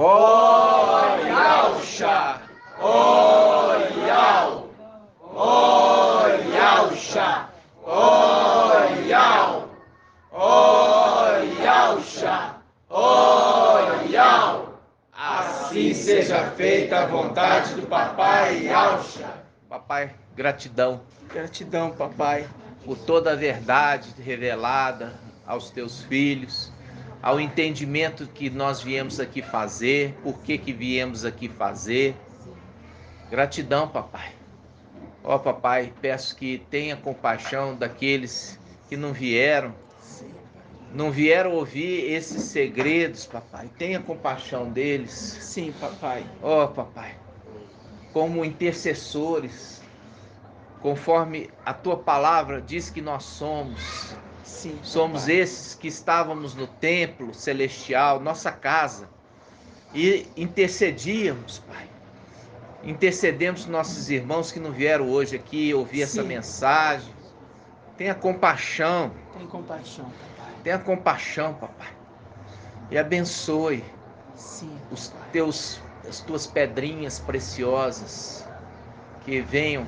Oyauxa, oyau, oyauxa, oyau, oyauxa, oyau. Assim seja feita a vontade do Papai Yauxa. Papai, gratidão. Gratidão, papai, por toda a verdade revelada aos teus filhos, ao entendimento que nós viemos aqui fazer, por que viemos aqui fazer. Gratidão, papai. Ó, papai, peço que tenha compaixão daqueles que não vieram ouvir esses segredos, papai. Tenha compaixão deles. Sim, papai. Ó, papai, como intercessores, conforme a tua palavra diz que nós somos. Sim, somos papai. Esses que estávamos no templo celestial, nossa casa, e intercedíamos, Pai. Intercedemos nossos irmãos que não vieram hoje aqui ouvir essa mensagem. Tenha compaixão. Tem compaixão, papai. Tenha compaixão, papai. E abençoe as tuas pedrinhas preciosas, que venham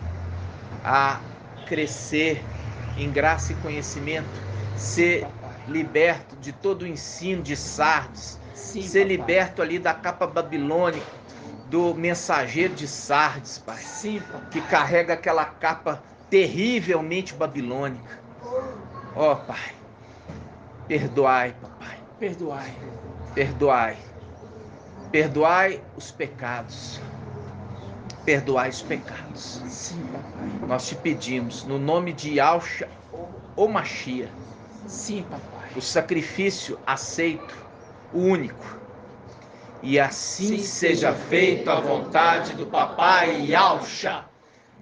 a crescer em graça e conhecimento, ser liberto de todo o ensino de Sardes, ser liberto ali da capa babilônica, do mensageiro de Sardes, Pai, que carrega aquela capa terrivelmente babilônica. Ó, Pai, perdoai, papai. Perdoai. Perdoai. Perdoai os pecados. Perdoai os pecados. Sim, papai. Nós te pedimos, no nome de Yauxa ou Machia. Sim, papai. O sacrifício aceito, o único. E assim seja feita a vontade do Papai Yauxa.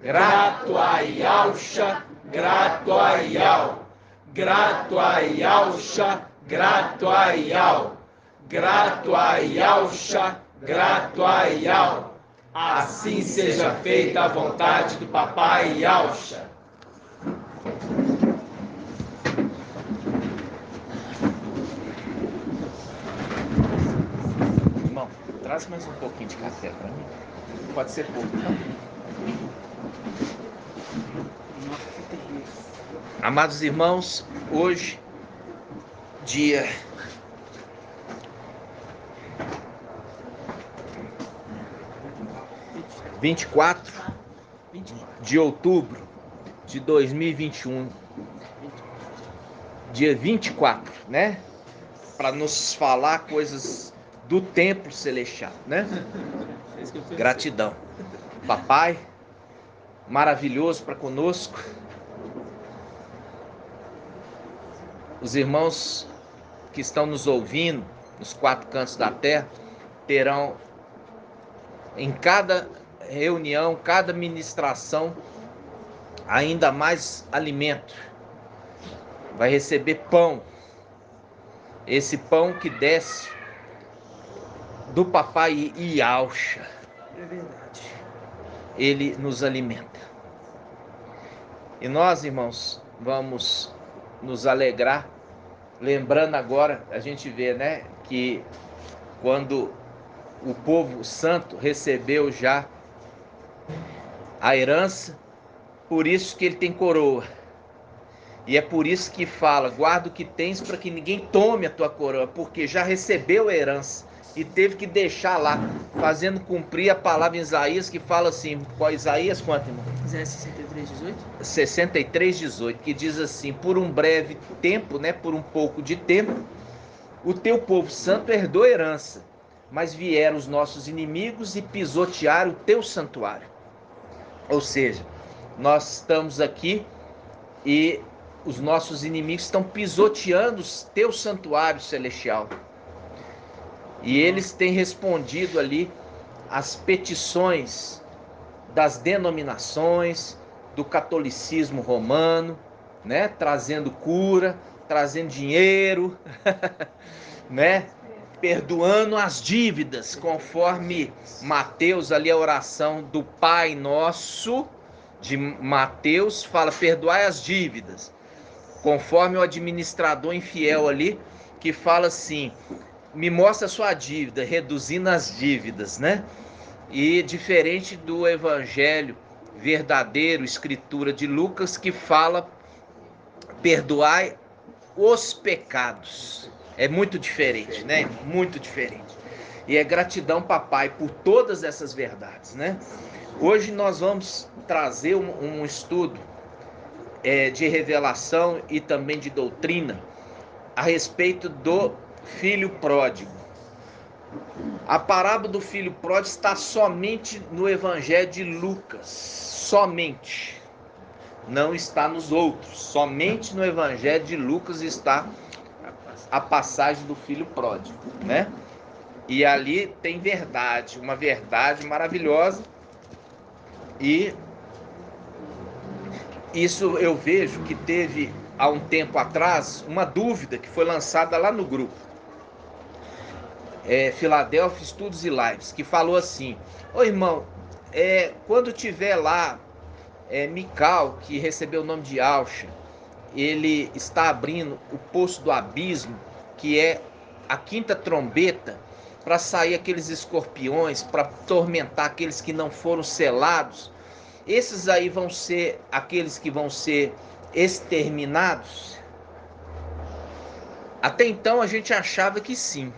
Grato a Yauxa, grato a Yau. Grato a Yauxa, grato a Yau. Grato a Yauxa, grato a Yau. Assim seja feita a vontade do Papai Yauxa. Irmão, traz mais um pouquinho de café para mim. Pode ser pouco, não? Amados irmãos, hoje, dia 24 de outubro de 2021, dia 24, né? Para nos falar coisas do templo celestial, né? Gratidão. Papai, maravilhoso para conosco. Os irmãos que estão nos ouvindo nos quatro cantos da terra terão em cada reunião, cada ministração, ainda mais alimento. Vai receber pão. Esse pão que desce do Papai Yauxa. É verdade. Ele nos alimenta. E nós, irmãos, vamos nos alegrar. Lembrando agora, a gente vê, né, que quando o povo santo recebeu já a herança, por isso que ele tem coroa. E é por isso que fala, guarda o que tens para que ninguém tome a tua coroa, porque já recebeu a herança e teve que deixar lá, fazendo cumprir a palavra em Isaías, que fala assim, qual Isaías quanto, irmão? Isaías 63:18? 63:18, que diz assim, por um breve tempo, né, por um pouco de tempo, o teu povo santo herdou a herança, mas vieram os nossos inimigos e pisotearam o teu santuário. Ou seja, nós estamos aqui e os nossos inimigos estão pisoteando o teu santuário celestial. E eles têm respondido ali às petições das denominações, do catolicismo romano, né? Trazendo cura, trazendo dinheiro, né? Perdoando as dívidas, conforme Mateus, ali a oração do Pai Nosso, de Mateus, fala, perdoai as dívidas. Conforme o administrador infiel ali, que fala assim, me mostra a sua dívida, reduzindo as dívidas, né? E diferente do evangelho verdadeiro, escritura de Lucas, que fala perdoai os pecados. É muito diferente, né? Muito diferente. E é gratidão, papai, por todas essas verdades, né? Hoje nós vamos trazer um estudo de revelação e também de doutrina a respeito do filho pródigo. A parábola do filho pródigo está somente no evangelho de Lucas, somente. Não está nos outros, somente no evangelho de Lucas está a passagem do filho pródigo, né? E ali tem verdade, uma verdade maravilhosa. E isso eu vejo que teve há um tempo atrás uma dúvida que foi lançada lá no grupo Filadélfia Estudos e Lives, que falou assim: ô irmão, quando tiver lá Mical, que recebeu o nome de Alcha, ele está abrindo o poço do abismo, que é a quinta trombeta, para sair aqueles escorpiões, para atormentar aqueles que não foram selados. Esses aí vão ser aqueles que vão ser exterminados? Até então a gente achava que sim.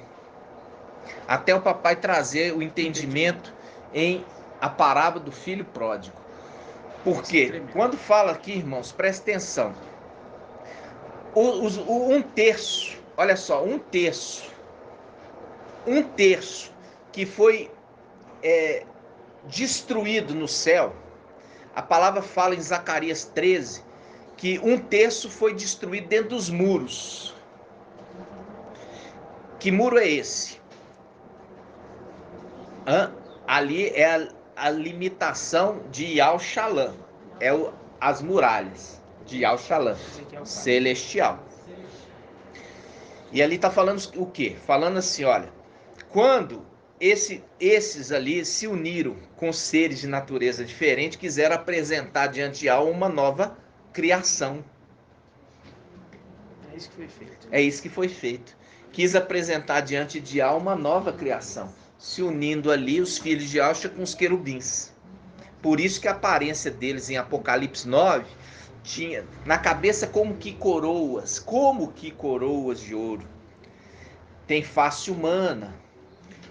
Até o papai trazer o entendimento em a parábola do filho pródigo. Porque quando fala aqui, irmãos, presta atenção. Um terço, olha só, um terço que foi destruído no céu. A palavra fala em Zacarias 13 que um terço foi destruído dentro dos muros. Que muro é esse? Ali é a limitação de Yal-Shalom. As muralhas de Yal-Shalom, celestial. E ali está falando o quê? Falando assim, olha, quando esses ali se uniram com seres de natureza diferente, quiseram apresentar diante de Yal uma nova criação. É isso que foi feito. É isso que foi feito. Quis apresentar diante de Yal uma nova criação, se unindo ali os filhos de Alcha com os querubins. Por isso que a aparência deles em Apocalipse 9 tinha na cabeça como que coroas de ouro. Tem face humana,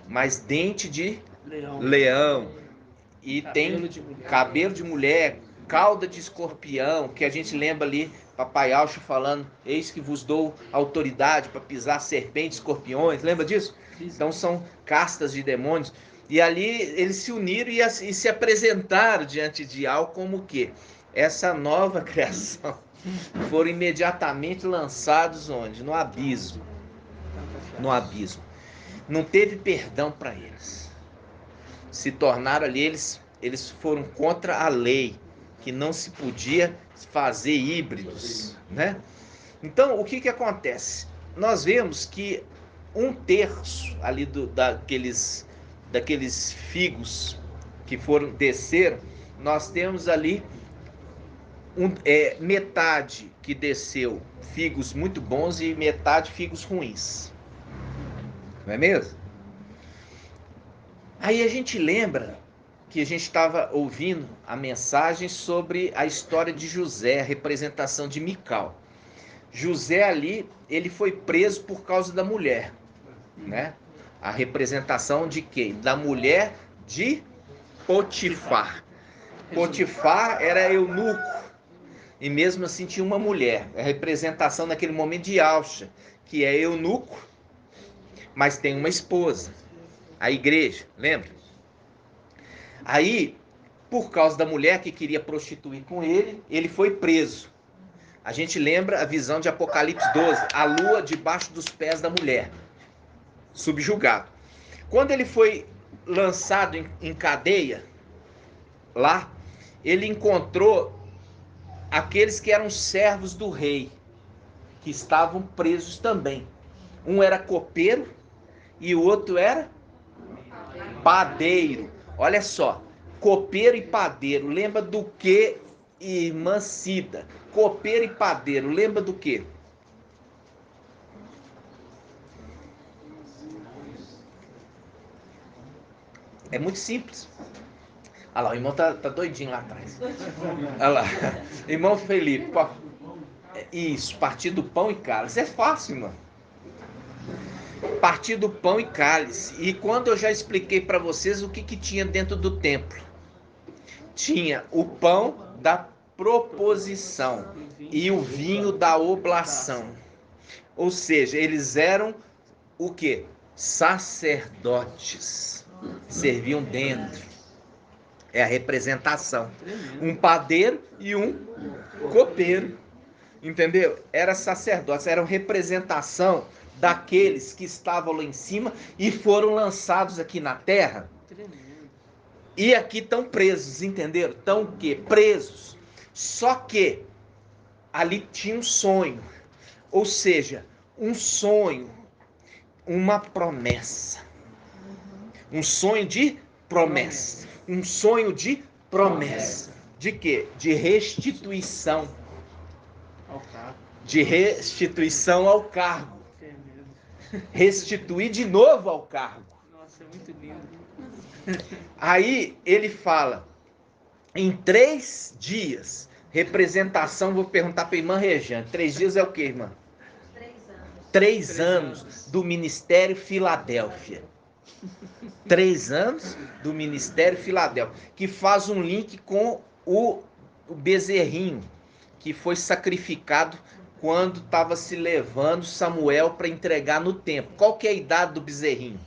mas dente de leão. E tem cabelo de mulher, cauda de escorpião, que a gente lembra ali, Papai Alcho falando, eis que vos dou autoridade para pisar serpentes, escorpiões, lembra disso? Então são castas de demônios. E ali eles se uniram e se apresentaram diante de Al como o quê? Essa nova criação. Foram imediatamente lançados onde? No abismo. No abismo. Não teve perdão para eles. Se tornaram ali, eles foram contra a lei, que não se podia fazer híbridos, né? Então, o que acontece? Nós vemos que um terço ali daqueles figos que desceram, nós temos ali metade que desceu figos muito bons e metade figos ruins. Não é mesmo? Aí a gente lembra que a gente estava ouvindo a mensagem sobre a história de José, a representação de Mical. José ali, ele foi preso por causa da mulher, né? A representação de quem? Da mulher de Potifar. Potifar era eunuco e mesmo assim tinha uma mulher. A representação naquele momento de Alcha, que é eunuco, mas tem uma esposa. A igreja, lembra? Aí, por causa da mulher que queria prostituir com ele, ele foi preso. A gente lembra a visão de Apocalipse 12, a lua debaixo dos pés da mulher, subjugado. Quando ele foi lançado em cadeia, lá, ele encontrou aqueles que eram servos do rei, que estavam presos também. Um era copeiro e o outro era padeiro. Olha só, copeiro e padeiro, lembra do que, irmã Cida? Copeiro e padeiro, lembra do que? É muito simples. Olha lá, o irmão tá doidinho lá atrás. Olha lá. Irmão Felipe. Isso, partir do pão e cálice. É fácil, irmão. Partir do pão e cálice. E quando eu já expliquei para vocês o que tinha dentro do templo. Tinha o pão da proposição e o vinho da oblação. Ou seja, eles eram o quê? Sacerdotes. Serviam dentro. É a representação. Um padeiro e um copeiro. Entendeu? Era sacerdotes, eram representação daqueles que estavam lá em cima e foram lançados aqui na terra. E aqui estão presos, entenderam? Estão o quê? Presos. Só que ali tinha um sonho. Ou seja, um sonho, uma promessa. Um sonho de promessa. Um sonho de promessa. De quê? De restituição. De restituição ao cargo. Restituir de novo ao cargo. Nossa, é muito lindo. Aí ele fala, em 3 dias, representação, vou perguntar para a irmã Rejane, 3 dias é o que, irmã? 3 anos do Ministério Filadélfia. 3 anos do Ministério Filadélfia, que faz um link com o bezerrinho, que foi sacrificado quando estava se levando Samuel para entregar no templo. Qual que é a idade do bezerrinho?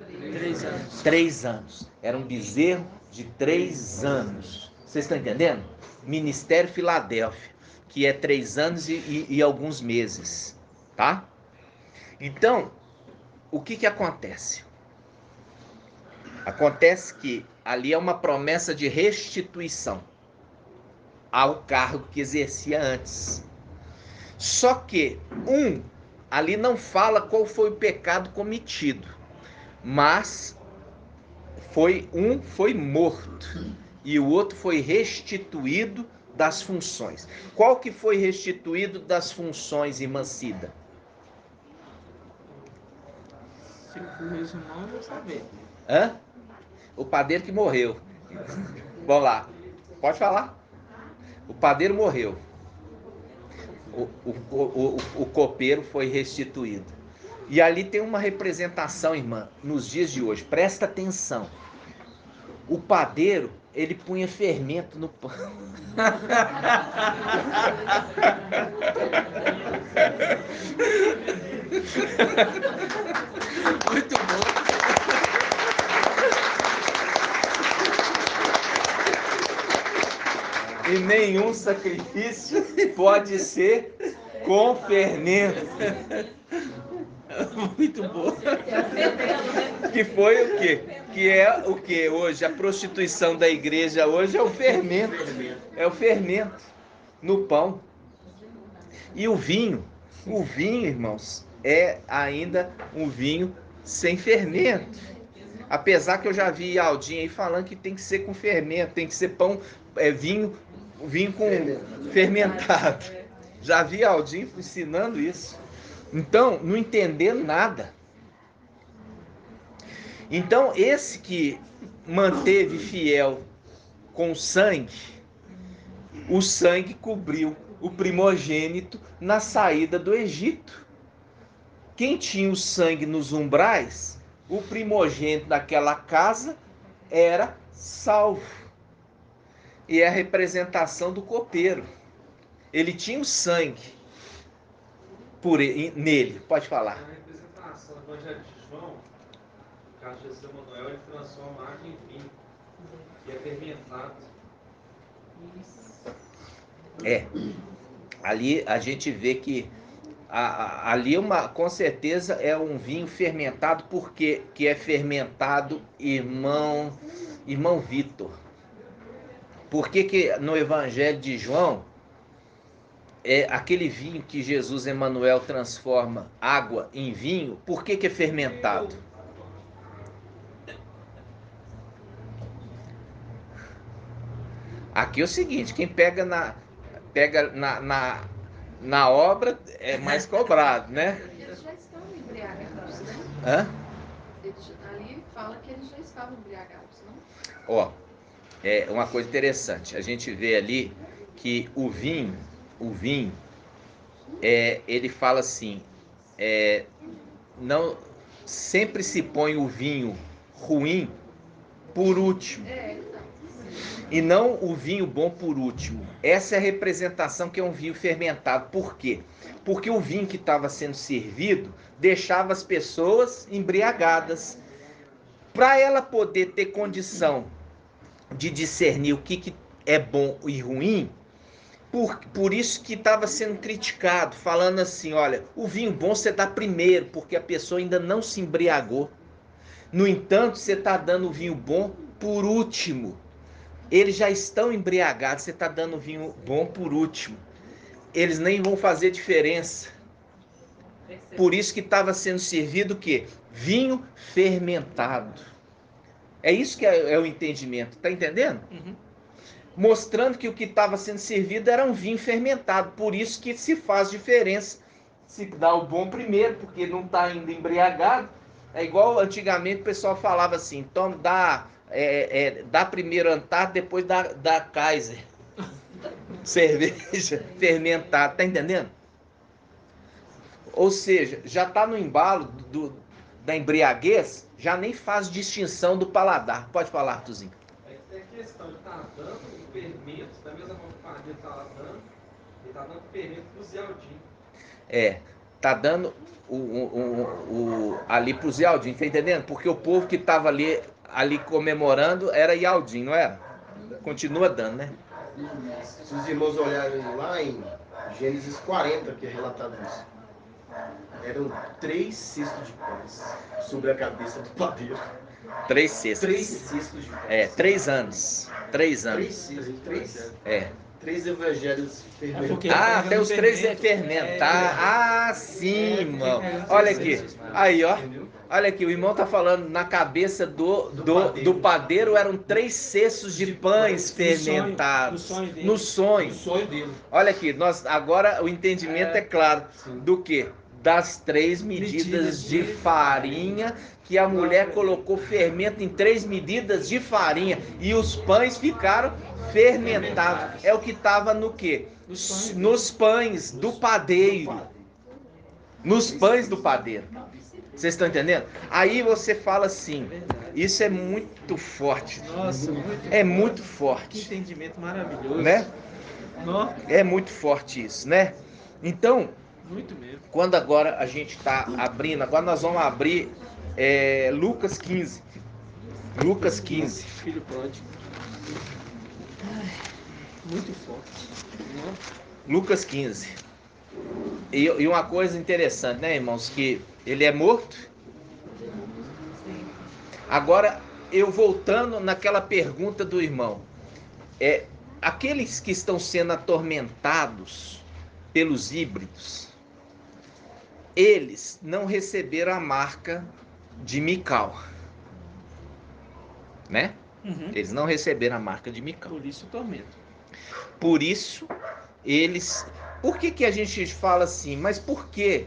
3 anos. 3 anos. Era um bezerro de 3 anos. Vocês estão entendendo? Ministério Filadélfia, que é 3 anos e alguns meses. Tá? Então, o que acontece? Acontece que ali é uma promessa de restituição ao cargo que exercia antes. Só que ali não fala qual foi o pecado cometido, mas foi morto e o outro foi restituído das funções. Qual que foi restituído das funções, irmã Cida? Se eu for resumir, eu vou saber. O padeiro que morreu. Vamos lá, pode falar. O padeiro morreu. O copeiro foi restituído. E ali tem uma representação, irmã, nos dias de hoje. Presta atenção. O padeiro, ele punha fermento no pão. Muito bom. E nenhum sacrifício pode ser com fermento. Muito bom. Que foi o quê? Que é o que hoje? A prostituição da igreja hoje é o fermento. É o fermento no pão. E o vinho, irmãos, é ainda um vinho sem fermento. Apesar que eu já vi Aldinho aí falando que tem que ser com fermento, tem que ser pão, vinho com fermentado. Já vi Aldinho ensinando isso. Então, não entendendo nada. Então, esse que manteve fiel com sangue, o sangue cobriu o primogênito na saída do Egito. Quem tinha o sangue nos umbrais, o primogênito daquela casa era salvo. E é a representação do copeiro. Ele tinha o sangue nele. Pode falar. A representação do Evangelho de João, no caso de Jesus Emanuel, ele transforma a água em vinho, que é fermentado. Ali a gente vê que ali com certeza é um vinho fermentado, porque que é fermentado, irmão Vitor. Por que no Evangelho de João é aquele vinho que Jesus Emanuel transforma água em vinho? Por que é fermentado? Aqui é o seguinte, quem pega na obra é mais cobrado, né? Eles já estão embriagados, né? Hã? Ali fala que eles já estavam embriagados, não? Ó, é uma coisa interessante. A gente vê ali que o vinho, ele fala assim, não sempre se põe o vinho ruim por último. E não o vinho bom por último. Essa é a representação que é um vinho fermentado. Por quê? Porque o vinho que estava sendo servido deixava as pessoas embriagadas. Para ela poder ter condição de discernir o que é bom e ruim, por isso que estava sendo criticado, falando assim, olha, o vinho bom você dá primeiro, porque a pessoa ainda não se embriagou. No entanto, você está dando o vinho bom por último. Eles já estão embriagados, você está dando vinho bom por último. Eles nem vão fazer diferença. Por isso que estava sendo servido o quê? Vinho fermentado. É isso que é o entendimento, tá entendendo? Uhum. Mostrando que o que estava sendo servido era um vinho fermentado. Por isso que se faz diferença. Se dá o bom primeiro, porque não está ainda embriagado. É igual antigamente o pessoal falava assim, toma, dá primeiro Antar, depois dá Kaiser. Cerveja fermentada, tá entendendo? Ou seja, já está no embalo da embriaguez, já nem faz distinção do paladar. Pode falar, Arthurzinho. É questão, ele está dando o fermento, da mesma forma que o padeiro está dando, ele está dando o fermento para o Zé Aldinho. Tá dando ali pro Zé Aldinho, tá entendendo? Porque o povo que estava ali comemorando era Yaldinho, não era? Continua dando, né? Se os irmãos olharem lá em Gênesis 40, que é relatado isso, eram 3 cestos de pães sobre a cabeça do padeiro. 3 cestos. 3 cestos de pães. 3 anos. 3 anos. 3 É. 3 evangelhos fermentados. porque Até os 3 é fermento. fermentar. Sim, irmão. Olha aqui. Aí, ó. Olha aqui, o irmão tá falando, na cabeça do padeiro eram 3 cestos de pães fermentados. No sonho. O sonho dele. Olha aqui, agora o entendimento é claro. Do que? Das 3 medidas de farinha, que a mulher colocou fermento em 3 medidas de farinha. E os pães ficaram fermentados. É o que estava no quê? Nos pães do padeiro. Nos pães do padeiro. Vocês estão entendendo? Aí você fala assim, isso é muito forte. Nossa, É muito que forte, entendimento maravilhoso. né? Nossa, É muito forte isso, né? Então, muito mesmo. quando agora a gente está abrindo, agora nós vamos abrir Lucas 15. Lucas 15. Filho pródigo. Ai, muito forte. Lucas 15. E uma coisa interessante, né, irmãos? Que ele é morto. Agora, eu voltando naquela pergunta do irmão. Aqueles que estão sendo atormentados pelos híbridos, eles não receberam a marca de Mical. Né? Uhum. Eles não receberam a marca de Mical. Por isso o tormento. Por isso, eles... Por que a gente fala assim? Mas por quê?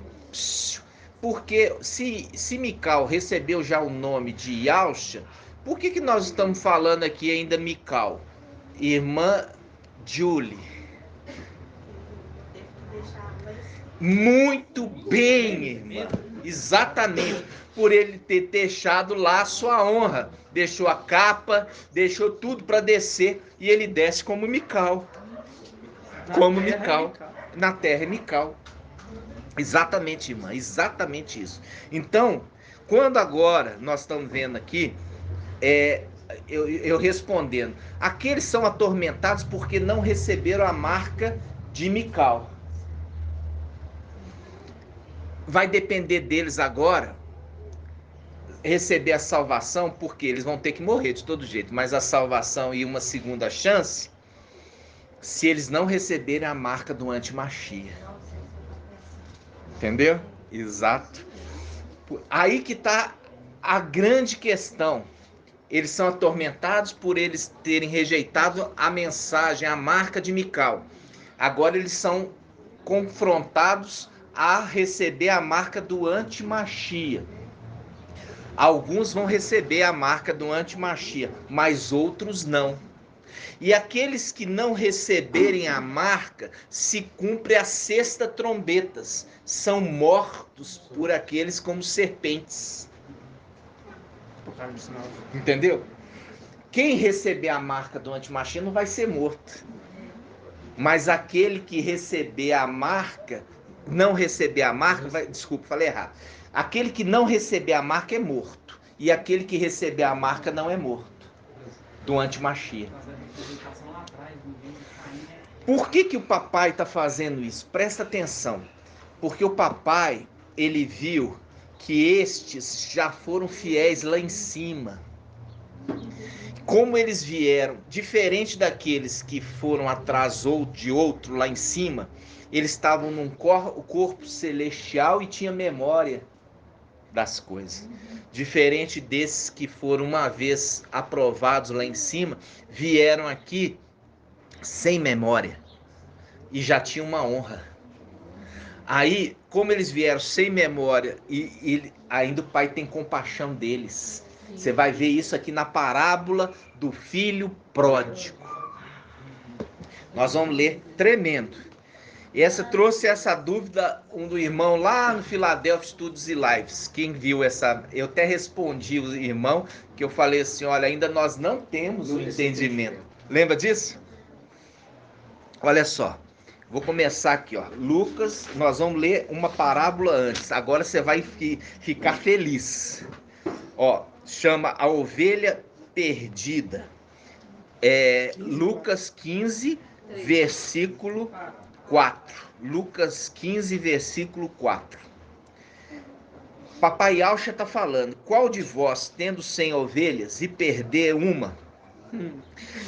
Porque se Mical recebeu já o nome de Yalcha, por que nós estamos falando aqui ainda Mical? Irmã Julie. Muito bem, irmã. Exatamente. Por ele ter deixado lá a sua honra. Deixou a capa, deixou tudo para descer. E ele desce como Mical. Como Mical. Na terra é Mical. Exatamente, irmã. Exatamente isso. Então, quando agora nós estamos vendo aqui, eu respondendo, aqueles são atormentados porque não receberam a marca de Mical. Vai depender deles agora receber a salvação, porque eles vão ter que morrer de todo jeito, mas a salvação e uma segunda chance, se eles não receberem a marca do anti-Machia. Entendeu? Exato. Aí que está a grande questão. Eles são atormentados por eles terem rejeitado a mensagem, a marca de Mical. Agora eles são confrontados a receber a marca do anti-Machia. Alguns vão receber a marca do antimachia, mas outros não. E aqueles que não receberem a marca, se cumpre a sexta trombetas, são mortos por aqueles como serpentes. Entendeu? Quem receber a marca do antimachia não vai ser morto. Mas aquele que receber a marca, não receber a marca, desculpa, falei errado. Aquele que não receber a marca é morto. E aquele que receber a marca não é morto. Do antimachia. Por que o papai está fazendo isso? Presta atenção. Porque o papai, ele viu que estes já foram fiéis lá em cima. Como eles vieram, diferente daqueles que foram atrás de outro lá em cima, eles estavam num corpo celestial e tinha memória das coisas. Diferente desses que foram uma vez aprovados lá em cima, vieram aqui sem memória e já tinham uma honra. Aí, como eles vieram sem memória e ainda o pai tem compaixão deles. Você vai ver isso aqui na parábola do filho pródigo. Nós vamos ler tremendo. Trouxe essa dúvida do irmão lá no Philadelphia Studios e Lives. Quem viu essa... Eu até respondi o irmão que eu falei assim, olha, ainda nós não temos o entendimento. Lembra disso? Olha só. Vou começar aqui, ó. Lucas, nós vamos ler uma parábola antes. Agora você vai ficar feliz. Ó, chama a ovelha perdida. Lucas 15, versículo 4. Lucas 15, versículo 4. Papai Alcha está falando, qual de vós, tendo 100 ovelhas e perder uma,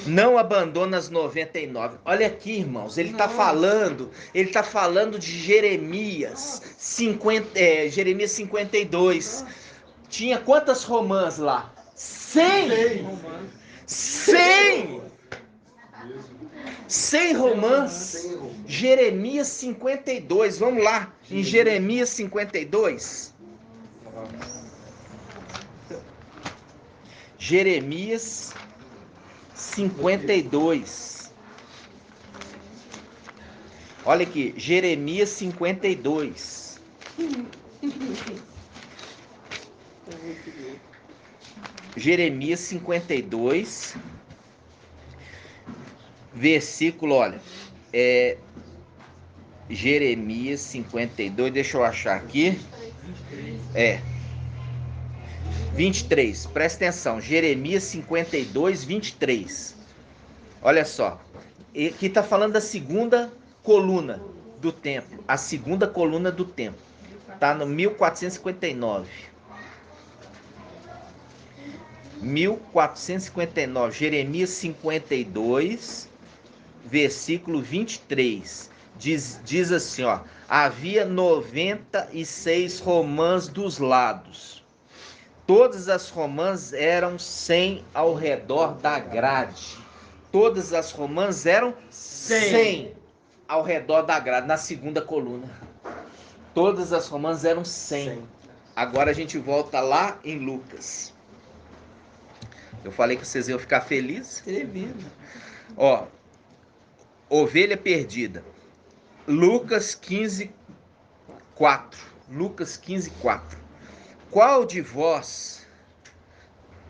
não abandona as 99? Olha aqui, irmãos, ele está falando de Jeremias 52. Tinha quantas romãs lá? 100! 100 romãs. Jeremias 52. Vamos lá, em Jeremias 52. Jeremias 52. Olha aqui, Jeremias 52. Jeremias 52, versículo, olha, Jeremias 52, deixa eu achar aqui, 23, presta atenção, Jeremias 52, 23, olha só, aqui está falando da segunda coluna do templo, a segunda coluna do templo, está no 1459, 1459, Jeremias 52, versículo 23, diz assim, ó, havia 96 romãs dos lados, todas as romãs eram 100 ao redor da grade, todas as romãs eram 100 ao redor da grade, na segunda coluna, todas as romãs eram 100. Agora a gente volta lá em Lucas. Eu falei que vocês iam ficar felizes. Ó, ovelha perdida. Lucas 15, 4. Lucas 15, 4. Qual de vós,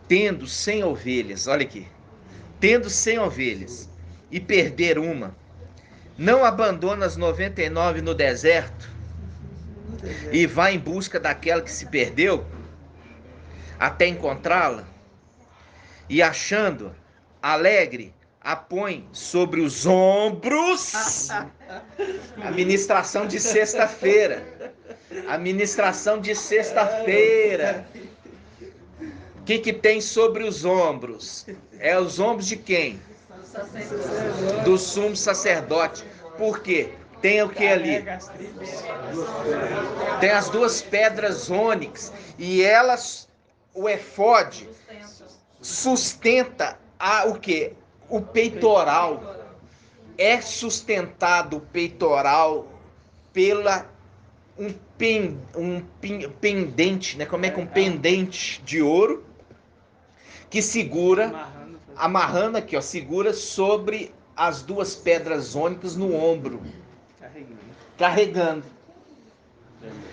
tendo 100 ovelhas, olha aqui, tendo 100 ovelhas e perder uma, não abandona as 99 no deserto e vai em busca daquela que se perdeu até encontrá-la? E achando, alegre, a põe sobre os ombros. A ministração de sexta-feira. A ministração de sexta-feira. O que tem sobre os ombros? É os ombros de quem? Do sumo sacerdote. Por quê? Tem o que ali? Tem as duas pedras ônix. E elas, o efode, sustenta o quê? O peitoral. É sustentado o peitoral pendente, né? Como é que um pendente de ouro que segura, amarrando aqui, ó, segura sobre as duas pedras ônicas no ombro, carregando.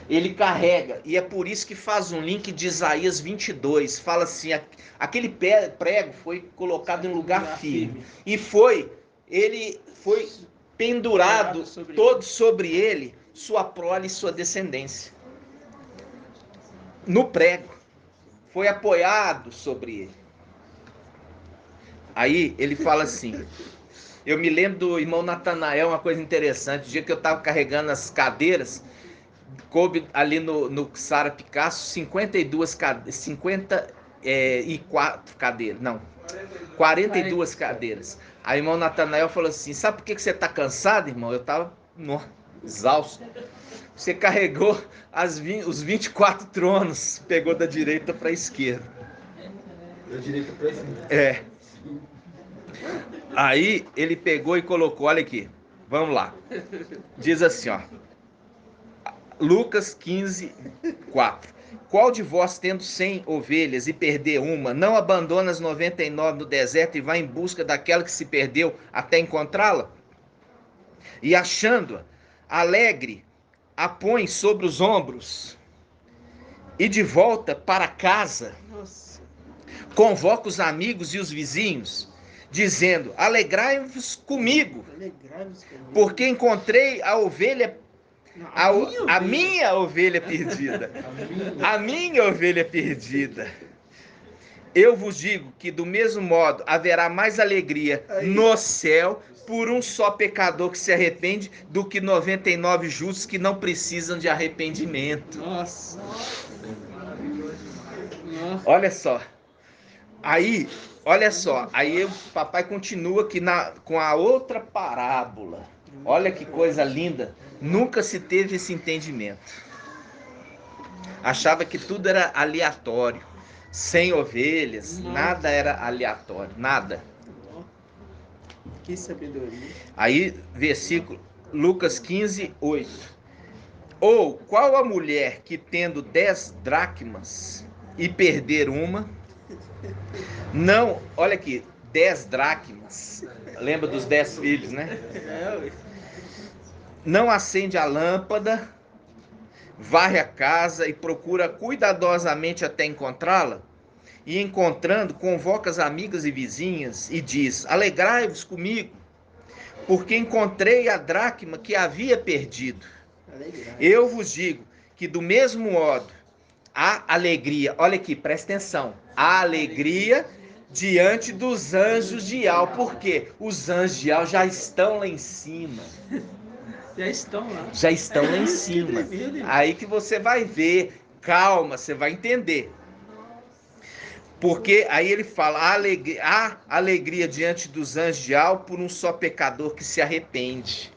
Ele carrega, e é por isso que faz um link de Isaías 22, fala assim, aquele prego foi colocado em lugar firme, e ele foi pendurado todo sobre ele, sua prole e sua descendência. No prego, foi apoiado sobre ele. Aí ele fala assim, eu me lembro do irmão Natanael, uma coisa interessante, o dia que eu estava carregando as cadeiras, coube ali no Sara Picasso 54 cadeiras, não, 42 cadeiras. Aí o irmão Natanael falou assim, sabe por que você está cansado, irmão? Eu estava exausto. Você carregou os 24 tronos, pegou da direita para a esquerda. Da direita para a esquerda. É. Aí ele pegou e colocou, olha aqui, vamos lá. Diz assim, ó. Lucas 15, 4. Qual de vós, tendo 100 ovelhas e perder uma, não abandona as 99 no deserto e vai em busca daquela que se perdeu até encontrá-la? E achando-a, alegre, a põe sobre os ombros e de volta para casa, convoca os amigos e os vizinhos, dizendo, alegrai-vos comigo, porque encontrei a ovelha a minha ovelha perdida. A minha ovelha perdida. Eu vos digo que do mesmo modo haverá mais alegria no céu por um só pecador que se arrepende do que 99 justos que não precisam de arrependimento. Nossa. Olha só. Aí, olha só. Aí o papai continua aqui com a outra parábola. Olha que coisa linda. Nunca se teve esse entendimento. Achava que tudo era aleatório. 100 ovelhas, nada era aleatório, nada. Que sabedoria. Aí, versículo, Lucas 15, 8. Ou, qual a mulher que tendo 10 dracmas e perder uma, não, olha aqui, 10 dracmas, lembra dos 10 filhos, né? Não acende a lâmpada, varre a casa e procura cuidadosamente até encontrá-la, e encontrando, convoca as amigas e vizinhas e diz, alegrai-vos comigo, porque encontrei a dracma que havia perdido. Eu vos digo que do mesmo modo, a alegria, olha aqui, presta atenção, a alegria diante dos anjos de Al, porque os anjos de Al já estão lá em cima. Já estão lá. Já estão lá em cima. Aí que você vai ver, calma, você vai entender. Porque aí ele fala, a alegria diante dos anjos de Al por um só pecador que se arrepende.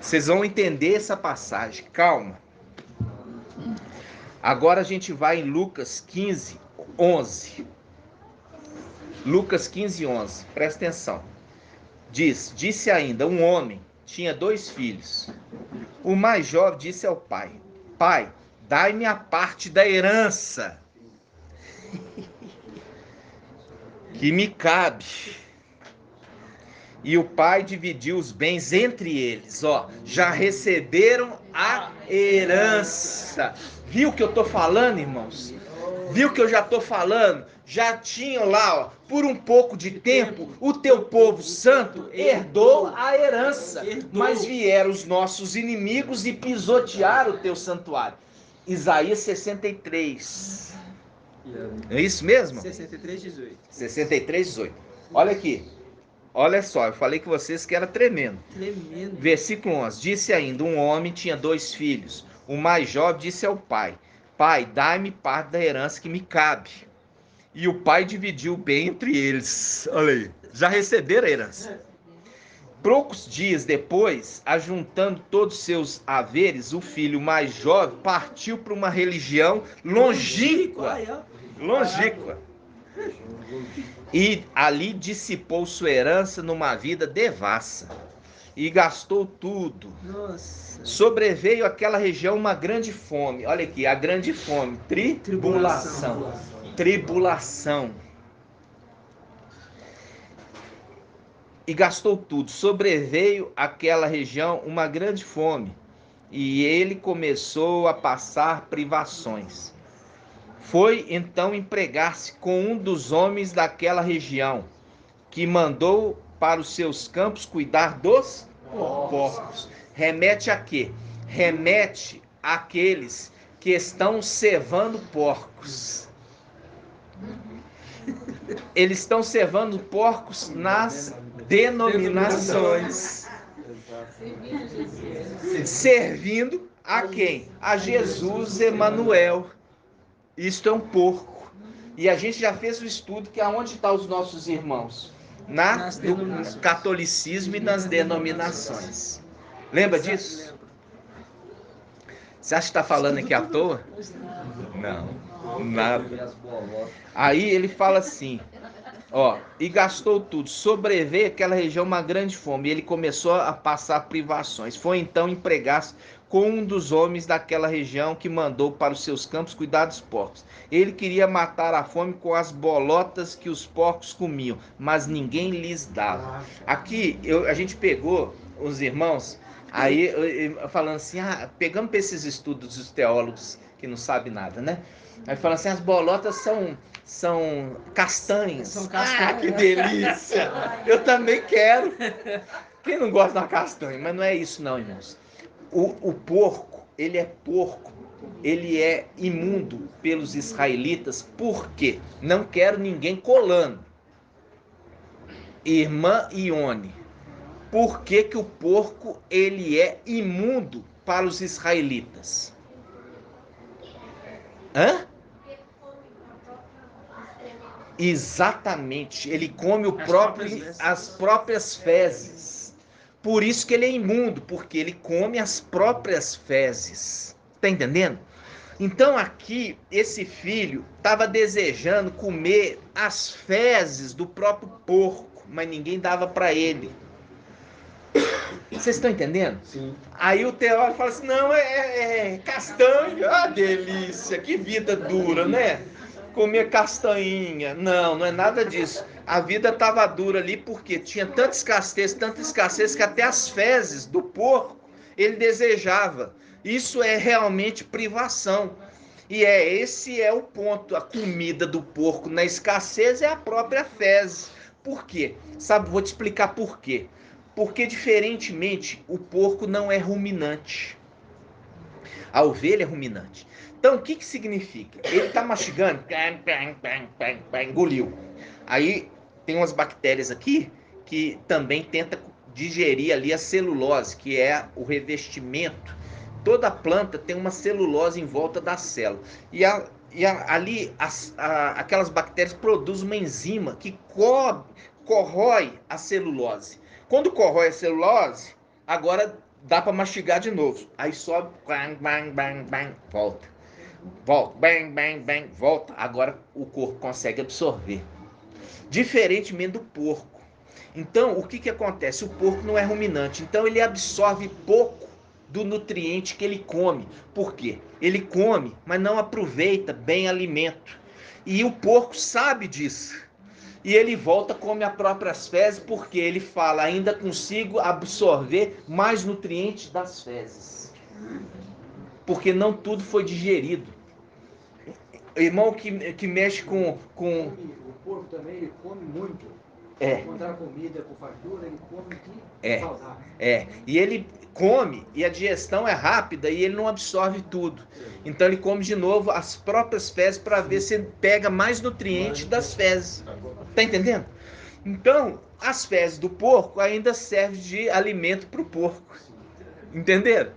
Vocês vão entender essa passagem, calma. Agora a gente vai em Lucas 15, 11. Lucas 15, 11, presta atenção. Disse ainda, um homem tinha 2 filhos. O mais jovem disse ao pai, pai, dai-me a parte da herança que me cabe. E o pai dividiu os bens entre eles. Ó, já receberam a herança. Viu o que eu estou falando, irmãos? Viu o que eu já estou falando? Já tinham lá, ó, por um pouco de tempo, o teu povo santo herdou a herança. Mas vieram os nossos inimigos e pisotearam o teu santuário. Isaías 63. É isso mesmo? 63, 18. 63, 18. Olha aqui. Olha só, eu falei com vocês que era tremendo. Tremendo. Versículo 11. Disse ainda, um homem tinha 2 filhos. O mais jovem disse ao pai, pai, dai-me parte da herança que me cabe. E o pai dividiu bem entre eles. Olha aí, já receberam a herança. Poucos dias depois, ajuntando todos os seus haveres, o filho mais jovem partiu para uma religião longínqua. Longínqua. E ali dissipou sua herança numa vida devassa. e gastou tudo. Nossa. Sobreveio àquela região uma grande fome. Olha aqui, a grande fome. Tribulação. Tribulação. E gastou tudo. Sobreveio àquela região uma grande fome. E ele começou a passar privações. Foi então empregar-se com um dos homens daquela região, que mandou para os seus campos cuidar dos porcos. Remete a quê? Remete àqueles que estão cevando porcos. Eles estão cevando porcos nas denominações. Servindo a quem? A Jesus Emanuel. Isto é um porco. E a gente já fez o estudo que aonde estão os nossos irmãos? No catolicismo e nas denominações. Lembra disso? Lembro. Você acha que está falando aqui à toa? Não, nada. Aí ele fala assim, ó, e gastou tudo, sobreveio àquela região uma grande fome, e ele começou a passar privações. Foi então empregar-se com um dos homens daquela região, que mandou para os seus campos cuidar dos porcos. Ele queria matar a fome com as bolotas que os porcos comiam, mas ninguém lhes dava. Aqui a gente pegou os irmãos, aí falando assim, pegamos para esses estudos dos teólogos que não sabem nada, né? Aí falando assim, as bolotas são castanhas. São castanhas. Que delícia! Eu também quero. Quem não gosta de uma castanha? Mas não é isso não, irmãos. O porco, ele é porco, ele é imundo pelos israelitas. Por quê? Não quero ninguém colando. Irmã Ione, por que que o porco, ele é imundo para os israelitas? Hã? Exatamente, ele come as próprias fezes. Por isso que ele é imundo, porque ele come as próprias fezes. Tá entendendo? Então aqui, esse filho estava desejando comer as fezes do próprio porco, mas ninguém dava para ele. Vocês estão entendendo? Sim. Aí o teólogo fala assim, não, é castanha. Ah, delícia, que vida dura, né? Comer castanhinha. Não, não é nada disso. A vida estava dura ali porque tinha tanta escassez que até as fezes do porco ele desejava. Isso é realmente privação. E esse é o ponto. A comida do porco na escassez é a própria fezes. Por quê? Sabe, vou te explicar por quê. Porque, diferentemente, o porco não é ruminante. A ovelha é ruminante. Então, o que significa? Ele está mastigando, engoliu. Aí, tem umas bactérias aqui que também tenta digerir ali a celulose, que é o revestimento. Toda planta tem uma celulose em volta da célula. E ali, aquelas bactérias produzem uma enzima que corrói a celulose. Quando corrói a celulose, agora dá para mastigar de novo. Aí sobe, bang, bang, bang, bang, volta. Volta, bang, bang, bang, volta. Agora o corpo consegue absorver. Diferentemente do porco. Então, o que acontece? O porco não é ruminante. Então, ele absorve pouco do nutriente que ele come. Por quê? Ele come, mas não aproveita bem alimento. E o porco sabe disso. E ele volta, come as próprias fezes, porque ele fala, ainda consigo absorver mais nutrientes das fezes. Porque não tudo foi digerido. Irmão que mexe com... O porco também, ele come muito. Encontrar comida com fartura, ele come de saudável. E ele come, e a digestão é rápida, e ele não absorve tudo. Então ele come de novo as próprias fezes para ver se ele pega mais nutrientes das fezes. Tá entendendo? Então, as fezes do porco ainda servem de alimento para o porco. Entenderam?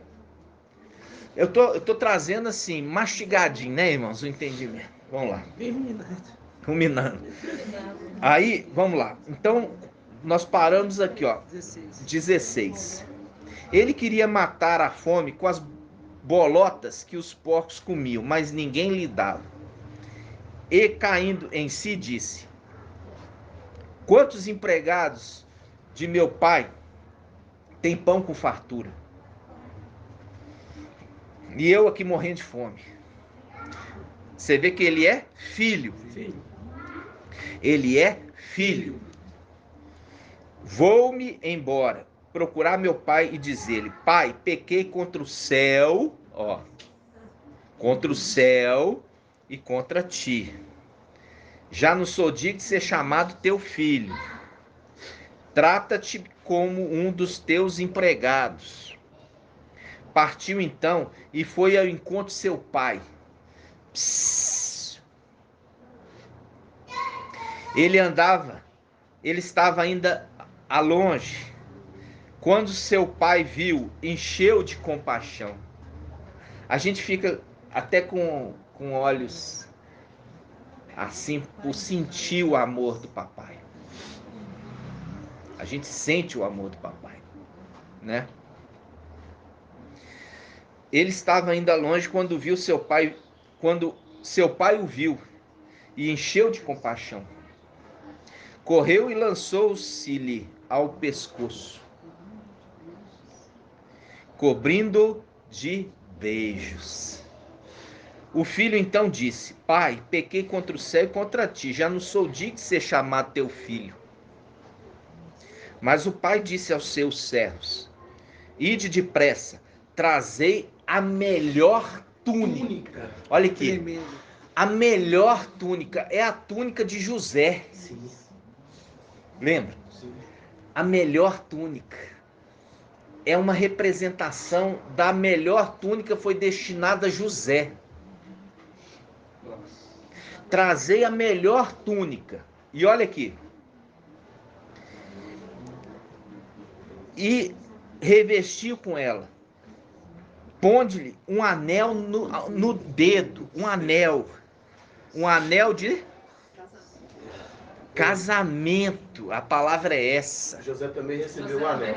Eu tô trazendo assim, mastigadinho, né, irmãos? O entendimento. Vamos lá. Ruminando. Aí, vamos lá. Então, nós paramos aqui, ó. 16. Ele queria matar a fome com as bolotas que os porcos comiam, mas ninguém lhe dava. E, caindo em si, disse: quantos empregados de meu pai tem pão com fartura. E eu aqui morrendo de fome. Você vê que ele é filho. Ele é filho. Vou-me embora, procurar meu pai e dizer-lhe: Pai, pequei contra o céu, ó, contra o céu e contra ti. Já não sou digno de ser chamado teu filho. Trata-te como um dos teus empregados. Partiu então e foi ao encontro de seu pai. Psss. Ele estava ainda a longe. Quando seu pai viu, encheu de compaixão. A gente fica até com olhos assim por sentir o amor do papai. A gente sente o amor do papai, né? Ele estava ainda longe quando seu pai o viu e encheu de compaixão. Correu e lançou-se-lhe ao pescoço, cobrindo-o de beijos. O filho então disse: Pai, pequei contra o céu e contra ti, já não sou digno de ser chamado teu filho. Mas o pai disse aos seus servos: Ide depressa, trazei a melhor túnica. Olha aqui. Tremendo. A melhor túnica é a túnica de José. Sim. Lembra? Sim. A melhor túnica é uma representação da melhor túnica, foi destinada a José. Trazei a melhor túnica. E olha aqui. E revestiu com ela. Ponde-lhe um anel no dedo. Um anel. Um anel de casamento. A palavra é essa. José também recebeu o anel.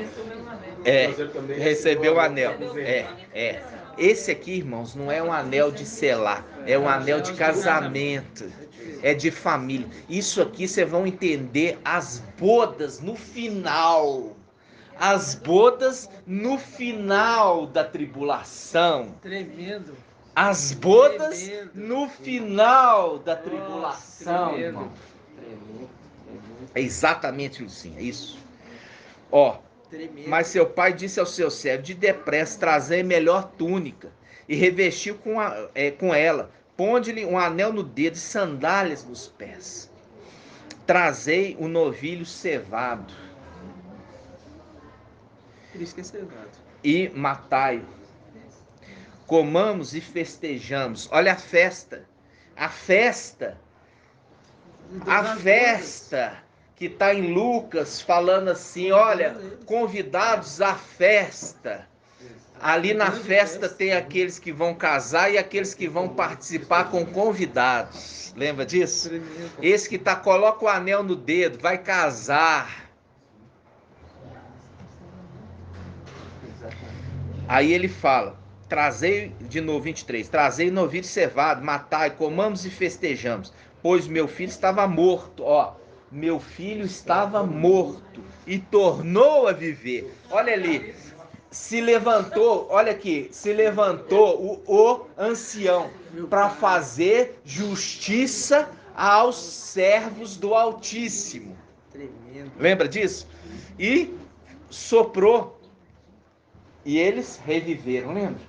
José também Recebeu o anel. como verbo. Esse aqui, irmãos, não é um anel de selar, é um anel de casamento, é de família. Isso aqui vocês vão entender as bodas no final. As bodas no final da tribulação. Tremendo. As bodas Tremendo. no final da tribulação, tremendo. irmão. É exatamente, Lucinha, isso. Ó, Tremendo. mas seu pai disse ao seu servo: de depressa, trazei melhor túnica, e revestiu com ela. Ponde-lhe um anel no dedo e sandálias nos pés. Trazei um novilho cevado Por isso que é cevado. e matai-o. Comamos e festejamos. Olha a festa. A festa. A festa que está em Lucas, falando assim, olha, convidados à festa. Ali na festa tem aqueles que vão casar e aqueles que vão participar com convidados. Lembra disso? Tremendo. Esse que coloca o anel no dedo, vai casar. Aí ele fala, trazei, de novo 23, trazei novilho cevado, matai, comamos e festejamos, pois meu filho estava morto, ó, meu filho estava morto e tornou a viver. Olha ali, se levantou, olha aqui, se levantou o ancião para fazer justiça aos servos do Altíssimo. Tremendo. Lembra disso? E soprou. E eles reviveram, lembra?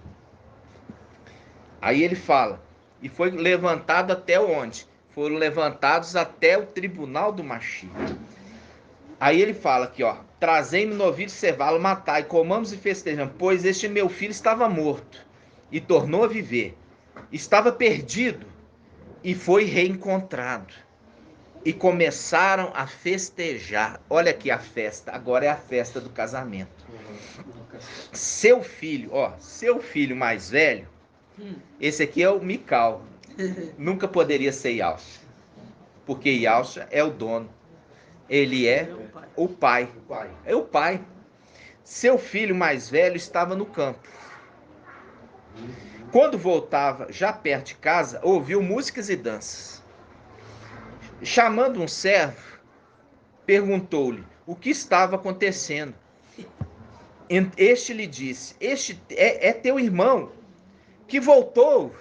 Aí ele fala, e foi levantado até onde? Foram levantados até o tribunal do Mashiach. Aí ele fala aqui, ó, trazei-me novilho cevado, matai, comamos e festejamos, pois este meu filho estava morto e tornou a viver. Estava perdido e foi reencontrado. E começaram a festejar. Olha aqui a festa, agora é a festa do casamento. Seu filho, ó, seu filho mais velho, esse aqui é o Mical. Nunca poderia ser Yalcha, porque Yalcha é o dono. Ele é o pai. É o pai. Seu filho mais velho estava no campo. Quando voltava, já perto de casa, ouviu músicas e danças. Chamando um servo, perguntou-lhe o que estava acontecendo. Este lhe disse: este é teu irmão, que voltou.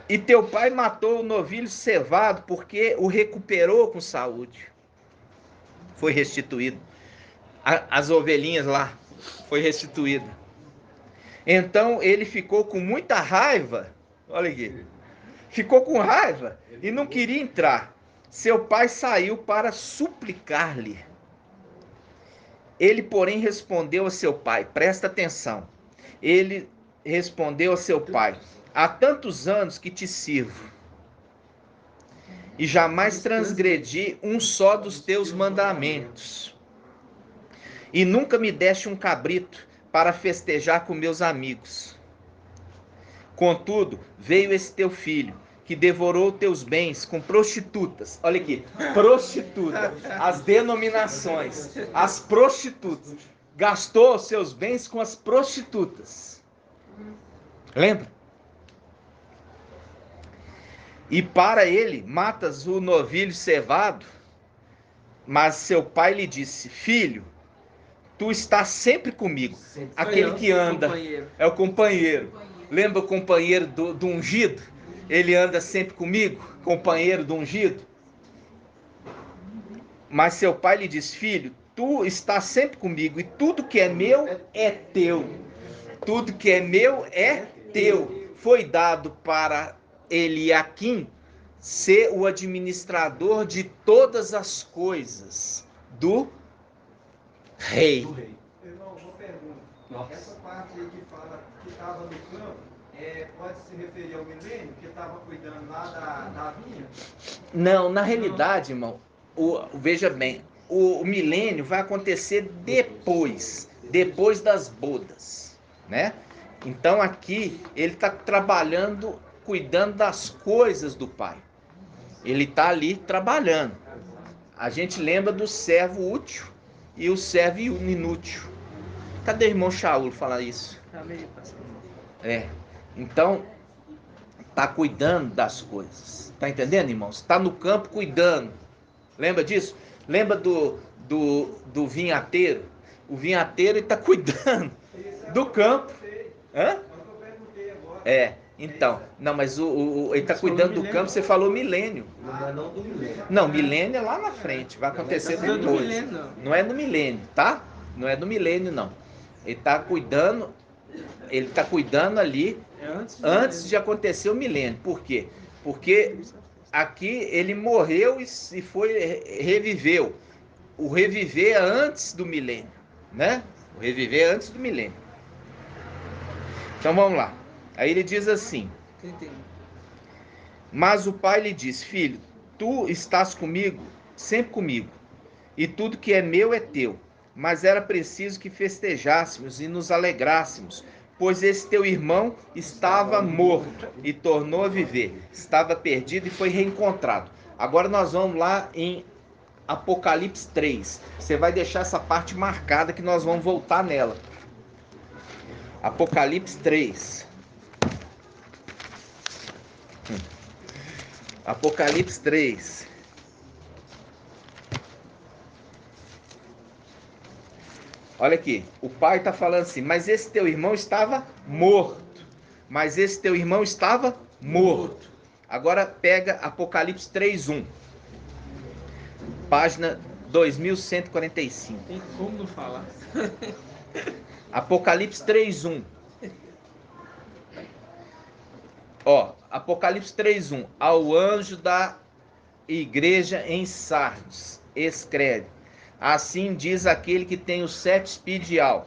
E teu pai matou o novilho cevado, porque o recuperou com saúde. Foi restituído. As ovelhinhas lá, foi restituído. Então ele ficou com muita raiva. Olha aqui. Ficou com raiva e não queria entrar. Seu pai saiu para suplicar-lhe. Ele, porém, respondeu a seu pai, presta atenção. Ele respondeu a seu pai: há tantos anos que te sirvo, e jamais transgredi um só dos teus mandamentos. E nunca me deste um cabrito para festejar com meus amigos. Contudo, veio esse teu filho, que devorou teus bens com prostitutas. Olha aqui, prostituta, as denominações, as prostitutas. Gastou seus bens com as prostitutas. Lembra? E para ele, matas o novilho cevado. Mas seu pai lhe disse: filho, tu estás sempre comigo. Aquele que anda é o companheiro. Lembra o companheiro do ungido? Ele anda sempre comigo, companheiro do ungido. Mas seu pai lhe diz: filho, tu estás sempre comigo, e tudo que é meu é teu. Tudo que é meu é teu. Foi dado para Eliaquim ser o administrador de todas as coisas do rei. Irmão, uma pergunta. Essa parte aí que fala que estava no campo, pode se referir ao milênio, que estava cuidando lá da vinha? Não, na realidade, irmão, veja bem, o milênio vai acontecer depois das bodas, né? Então aqui ele está trabalhando, cuidando das coisas do pai. Ele está ali trabalhando. A gente lembra do servo útil e o servo inútil. Cadê o irmão Shaul falar isso? Então, está cuidando das coisas. Está entendendo, irmãos? Está no campo cuidando. Lembra disso? Lembra do vinhateiro? O vinhateiro está cuidando do campo. Hã? Então. Não, mas ele está cuidando do campo, você falou milênio. Não, milênio é lá na frente. Vai acontecer depois. Não é no milênio, tá? Não é no milênio, não. Ele está cuidando ali antes de acontecer o milênio. Por quê? Porque aqui ele morreu e reviveu. O reviver é antes do milênio, né? O reviver é antes do milênio. Então vamos lá. Aí ele diz assim: mas o pai lhe diz: filho, tu estás comigo, sempre comigo, e tudo que é meu é teu. Mas era preciso que festejássemos e nos alegrássemos, pois esse teu irmão estava morto e tornou a viver. Estava perdido e foi reencontrado. Agora nós vamos lá em Apocalipse 3. Você vai deixar essa parte marcada que nós vamos voltar nela. Apocalipse 3. Apocalipse 3. Olha aqui, o pai está falando assim: mas esse teu irmão estava morto. Mas esse teu irmão estava morto. Agora pega Apocalipse 3:1. Página 2145. Tem como não falar? Apocalipse 3:1. Apocalipse 3:1. Ao anjo da igreja em Sardes, escreve: assim diz aquele que tem os 7 espíritos de alvo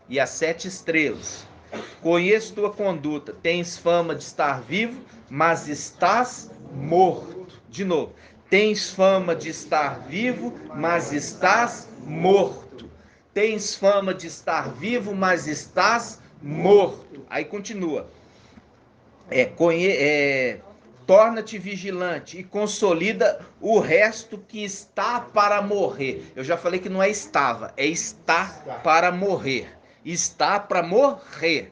e as 7 estrelas. Conheço tua conduta, tens fama de estar vivo, mas estás morto. De novo, tens fama de estar vivo, mas estás morto. Tens fama de estar vivo, mas estás morto. Aí continua. Torna-te vigilante e consolida o resto que está para morrer. Eu já falei que não é estava, é está para morrer. Está para morrer.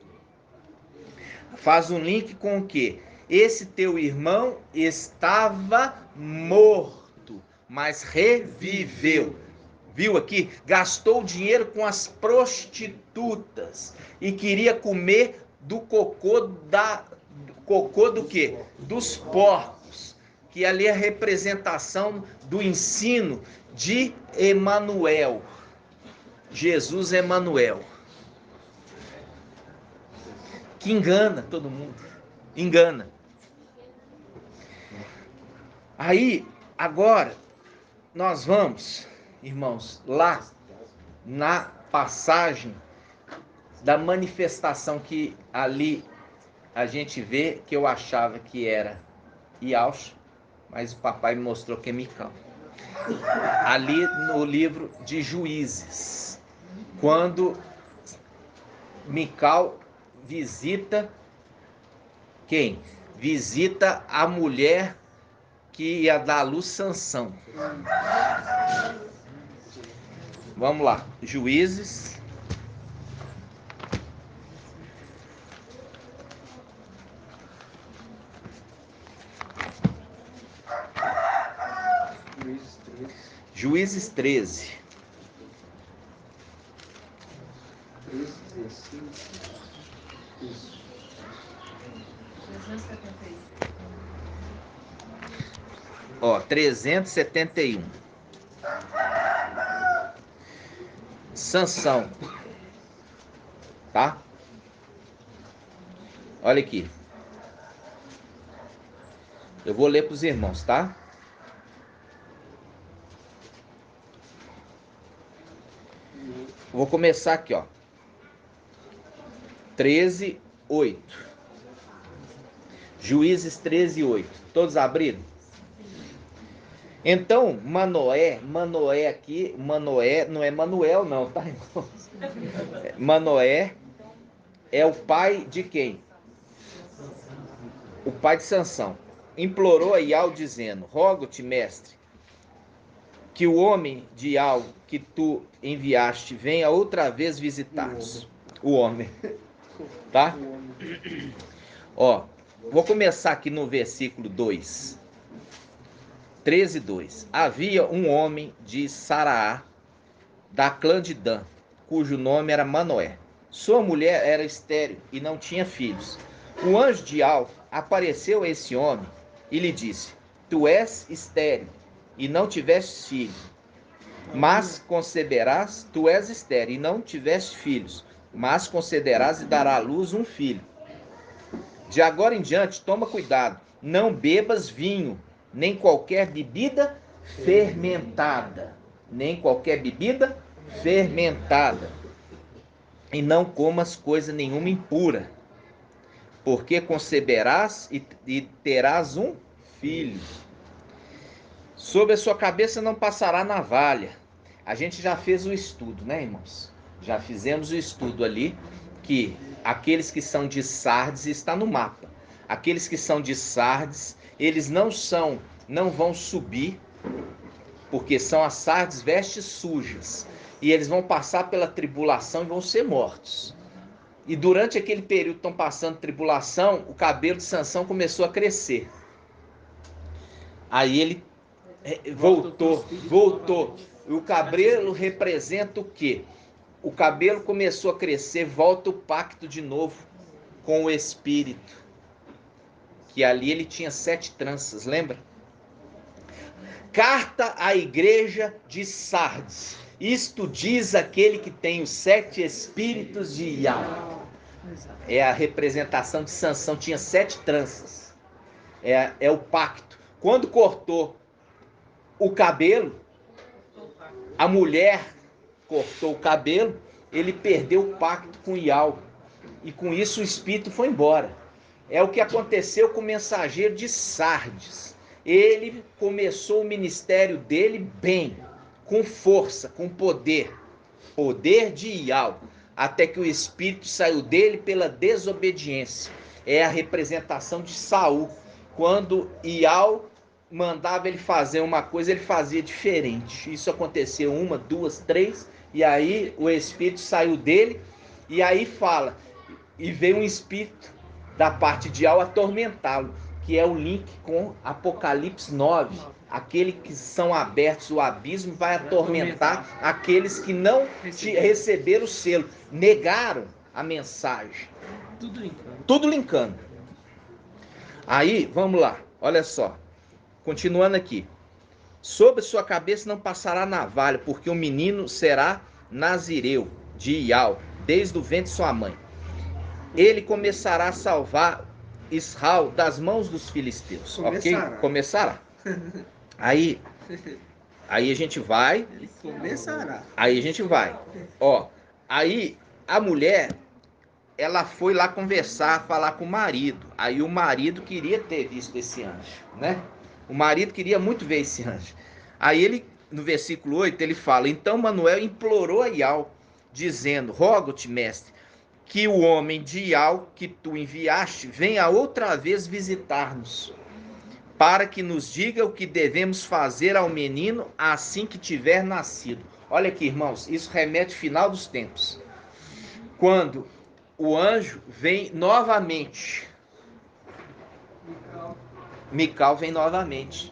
Faz um link com o quê? Esse teu irmão estava morto, mas reviveu. viu aqui? Gastou dinheiro com as prostitutas e queria comer do cocô do quê? Dos porcos, que ali é a representação do ensino de Emanuel. Jesus Emanuel. Que engana todo mundo. Engana. Aí, agora, nós vamos, irmãos, lá na passagem da manifestação que ali a gente vê, que eu achava que era Iaush, mas o papai me mostrou que é Mical. Ali no livro de Juízes, quando Mical visita quem? Visita a mulher que ia dar à luz Sansão. Vamos lá, Juízes. Juízes 13. 371. Sansão. Tá? Olha aqui. Eu vou ler para os irmãos, tá? Vou começar aqui, ó. 13:8. Juízes 13:8. Todos abriram? Então, Manoé aqui, Manoé não é Manuel não, tá, irmãos? Manoé é o pai de quem? O pai de Sansão. Implorou a Iau dizendo: rogo-te, mestre, que o homem de Iau que tu enviaste venha outra vez visitar-nos. O homem. Tá? Ó, vou começar aqui no versículo 2. 13:2. Havia um homem de Saraá, da clã de Dan, cujo nome era Manoé. Sua mulher era estéril e não tinha filhos. O anjo de Iau apareceu a esse homem e lhe disse: tu és estéril e não tiveste filho, mas conceberás. Tu és estéril e não tiveste filhos, mas concederás e dará à luz um filho. De agora em diante, toma cuidado, não bebas vinho, nem qualquer bebida fermentada, e não comas coisa nenhuma impura, porque conceberás e terás um filho. Sobre a sua cabeça não passará navalha. A gente já fez o estudo, né, irmãos? Já fizemos o estudo ali, que aqueles que são de Sardes, está no mapa. Aqueles que são de Sardes, eles não vão subir, porque são as Sardes vestes sujas. E eles vão passar pela tribulação e vão ser mortos. E durante aquele período que estão passando tribulação, o cabelo de Sansão começou a crescer. Aí ele voltou. E o cabelo representa o quê? O cabelo começou a crescer, volta o pacto de novo com o Espírito. Que ali ele tinha 7 tranças, lembra? Carta à igreja de Sardes. Isto diz aquele que tem os 7 espíritos de Iau. É a representação de Sansão, tinha 7 tranças. É o pacto. Quando cortou o cabelo, a mulher cortou o cabelo, ele perdeu o pacto com Iau. E com isso o espírito foi embora. É o que aconteceu com o mensageiro de Sardes. Ele começou o ministério dele bem, com força, com poder de Iau, até que o espírito saiu dele pela desobediência. É a representação de Saul. Quando Iau mandava ele fazer uma coisa, ele fazia diferente. Isso aconteceu 1, 2, 3, e aí o espírito saiu dele, e aí fala, e veio um espírito da parte de Iau atormentá-lo, que é o link com Apocalipse 9. Aquele que são abertos, o abismo vai atormentar aqueles que não receberam o selo, negaram a mensagem. Tudo linkando. Tudo linkando. Aí, vamos lá, olha só. Continuando aqui. Sobre sua cabeça não passará navalha, porque o menino será nazireu de Ial, desde o ventre de sua mãe. Ele começará a salvar Israel das mãos dos filisteus. Começará. Ok? Começará. Aí a gente vai. Ele começará. Aí a gente vai. Ó, aí a mulher, ela foi lá conversar, falar com o marido. Aí o marido queria ter visto esse anjo, né? O marido queria muito ver esse anjo. Aí ele, no versículo 8, ele fala: então Manoel implorou a Ial, dizendo: rogo-te, mestre, que o homem de Ial que tu enviaste venha outra vez visitar-nos, para que nos diga o que devemos fazer ao menino assim que tiver nascido. Olha aqui, irmãos, isso remete ao final dos tempos. Quando o anjo vem novamente, Mical vem novamente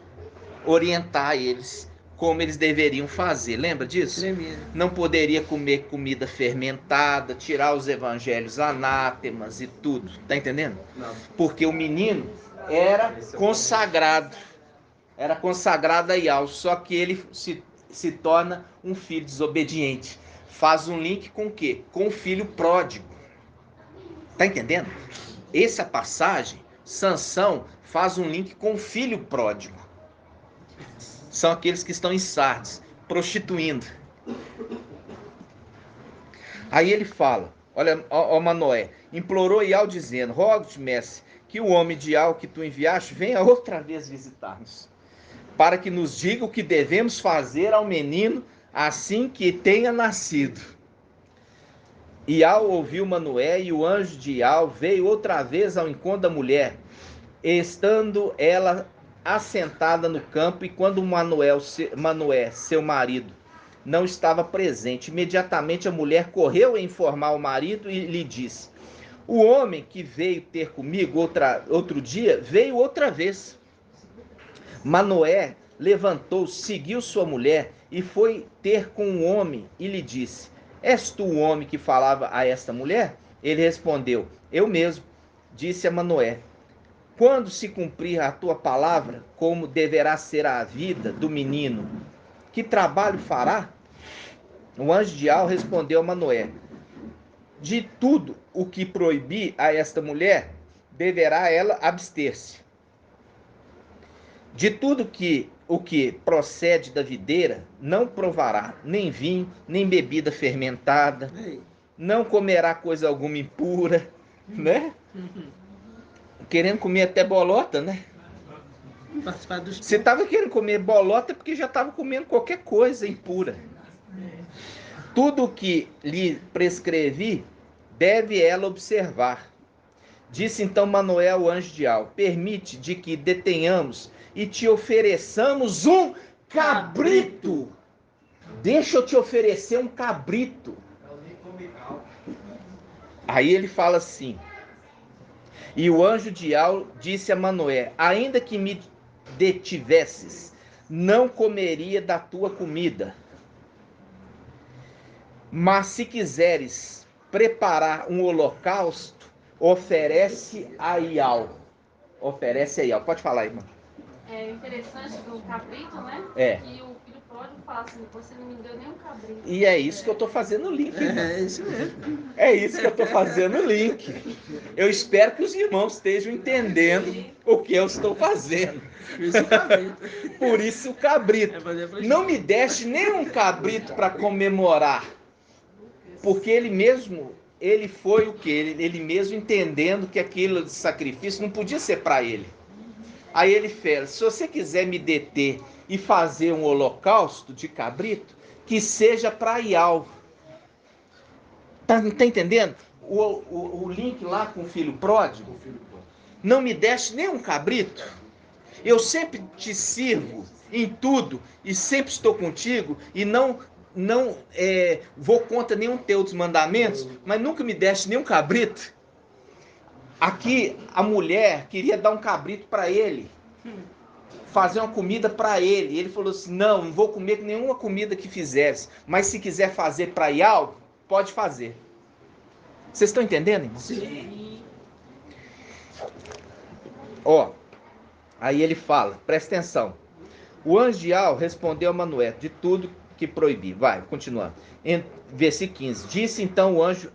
orientar eles como eles deveriam fazer. Lembra disso? Tremendo. Não poderia comer comida fermentada, tirar os evangelhos anátemas e tudo. Tá entendendo? Não. Porque o menino era consagrado. Era consagrado a Ial, só que ele se torna um filho desobediente. Faz um link com o quê? Com o filho pródigo. Tá entendendo? Essa passagem, Sansão faz um link com o filho pródigo. São aqueles que estão em Sardes, prostituindo. Aí ele fala, olha, ó Manoé, implorou Ial dizendo: rogo-te, mestre, que o homem de Ial que tu enviaste venha outra vez visitar-nos, para que nos diga o que devemos fazer ao menino assim que tenha nascido. Ial ouviu Manoé, e o anjo de Ial veio outra vez ao encontro da mulher, estando ela assentada no campo, e quando Manoé, seu marido, não estava presente, imediatamente a mulher correu a informar o marido e lhe disse: o homem que veio ter comigo outro dia, veio outra vez. Manoé levantou, seguiu sua mulher e foi ter com o homem e lhe disse: és tu o homem que falava a esta mulher? Ele respondeu: eu mesmo. Disse a Manoé: quando se cumprir a tua palavra, como deverá ser a vida do menino, que trabalho fará? O anjo de Ial respondeu a Manoé: de tudo o que proibi a esta mulher, deverá ela abster-se. De tudo o que procede da videira, não provará nem vinho, nem bebida fermentada, não comerá coisa alguma impura, né? Querendo comer até bolota, né? Você estava querendo comer bolota porque já estava comendo qualquer coisa impura. Tudo o que lhe prescrevi, deve ela observar. Disse então Manoé ao anjo de Ial: permite de que detenhamos e te ofereçamos um cabrito. Deixa eu te oferecer um cabrito. Aí ele fala assim: e o anjo de Ial disse a Manoé: ainda que me detivesses, não comeria da tua comida. Mas se quiseres preparar um holocausto, oferece a Ial. Oferece a Ial. Pode falar, irmã. É interessante do cabrito, né? É. Que o filho pródigo fala assim: você não me deu nem um cabrito. E é isso que eu estou fazendo o link. É isso mesmo. É isso que eu estou fazendo o link. Eu espero que os irmãos estejam entendendo o que eu estou fazendo. Por isso o cabrito. Não me deste nem um cabrito para comemorar. Porque ele foi o quê? Ele mesmo entendendo que aquilo de sacrifício não podia ser para ele. Aí ele fala: se você quiser me deter e fazer um holocausto de cabrito, que seja para Ial. Tá entendendo? O link lá com o filho pródigo. Não me deste nem um cabrito. Eu sempre te sirvo em tudo e sempre estou contigo e não vou contra nenhum teu dos mandamentos, mas nunca me deste nenhum cabrito. Aqui a mulher queria dar um cabrito para ele, fazer uma comida para ele. Ele falou assim: não vou comer nenhuma comida que fizesse, mas se quiser fazer para Ial, pode fazer. Vocês estão entendendo, irmão? Sim. Ó, aí ele fala, presta atenção. O anjo de Ial respondeu a Manoé de tudo que proibi. Vai, continuando. Em versículo 15. Disse então o anjo,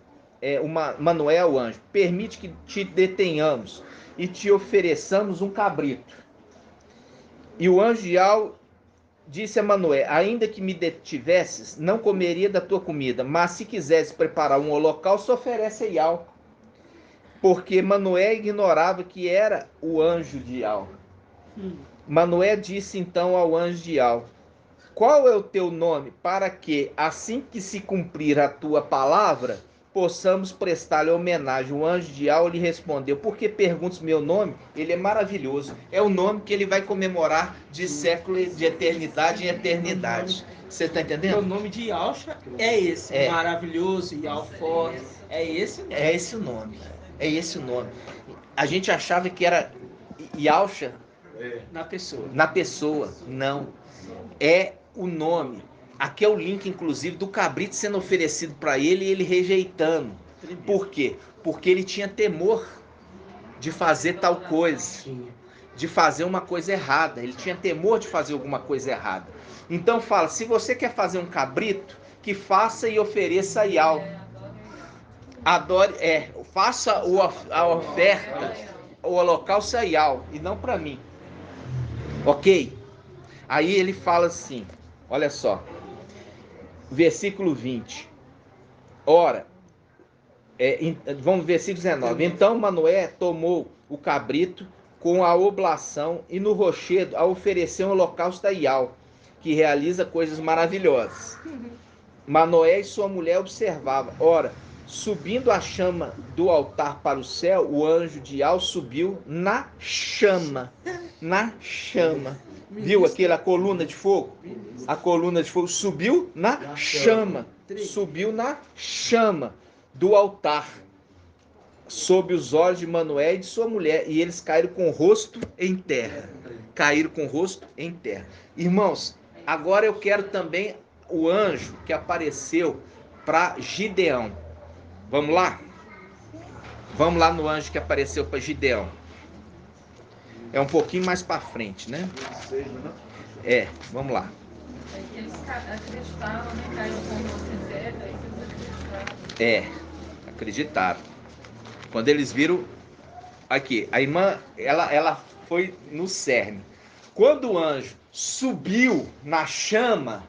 Manoé ao anjo: permite que te detenhamos e te ofereçamos um cabrito. E o anjo de Ial disse a Manoé: ainda que me detivesses, não comeria da tua comida, mas se quiseres preparar um holocausto, oferece a Ial. Porque Manoé ignorava que era o anjo de Ial. Manoé disse então ao anjo de Ial: qual é o teu nome, para que, assim que se cumprir a tua palavra, possamos prestar-lhe homenagem? O anjo de Ial lhe respondeu: por que perguntas meu nome? Ele é maravilhoso. É o nome que ele vai comemorar de século, de eternidade em eternidade. Você está O entendendo? nome de Yalcha é esse. É. Maravilhoso, Yal forte. É esse. É esse o nome. É esse o nome. A gente achava que era Yalcha Na pessoa. na pessoa. Não. É o nome. Aqui é o link, inclusive, do cabrito sendo oferecido para ele e ele rejeitando. Por quê? Porque ele tinha temor de fazer tal coisa, de fazer uma coisa errada. Ele tinha temor de fazer alguma coisa errada. Então fala: se você quer fazer um cabrito, que faça e ofereça a Ial. Adore, faça a oferta, o holocausto a Ial, e não para mim. Ok? Aí ele fala assim, olha só, versículo 20. Ora, vamos versículo 19. Então Manoé tomou o cabrito com a oblação e no rochedo a oferecer um holocausto a Ial, que realiza coisas maravilhosas. Manoé e sua mulher observavam. Ora, subindo a chama do altar para o céu, o anjo de Ial subiu na chama. Na chama. Viu aquela coluna de fogo? A coluna de fogo subiu na chama. Subiu na chama do altar, sob os olhos de Manoé e de sua mulher, e eles caíram com o rosto em terra. Caíram com o rosto em terra. Irmãos, agora eu quero também o anjo que apareceu para Gideão. Vamos lá? Vamos lá no anjo que apareceu para Gideão. É um pouquinho mais para frente, né? Vamos lá. Eles acreditaram, né? Caiu com você terra, e eles acreditaram. Acreditaram. Quando eles viram, aqui, a irmã, ela foi no cerne. Quando o anjo subiu na chama,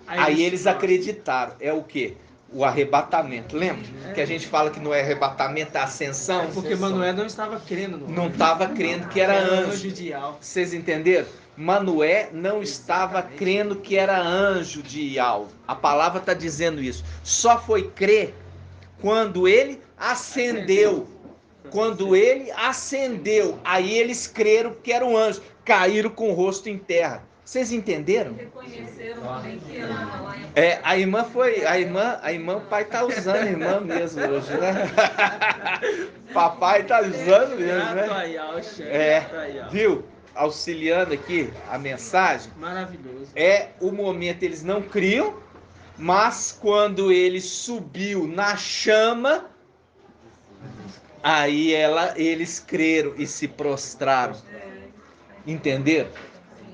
aí eles acreditaram. É o quê? O arrebatamento. Lembra? Que a gente fala que não é arrebatamento, é ascensão. Porque Manoé não estava crendo no Não estava crendo que era anjo. de Ial. Vocês entenderam? Manoé não estava crendo que era anjo de Ial. A palavra está dizendo isso. Só foi crer quando ele ascendeu. Quando ele ascendeu, aí eles creram que era um anjo. Caíram com o rosto em terra. Vocês entenderam? Reconheceram também que era lá em A irmã foi, a irmã, o pai tá usando a irmã mesmo hoje, né? Papai tá usando mesmo, né? Viu? Auxiliando aqui a mensagem. Maravilhoso. O momento eles não criam, mas quando ele subiu na chama, aí eles creram e se prostraram. Entenderam?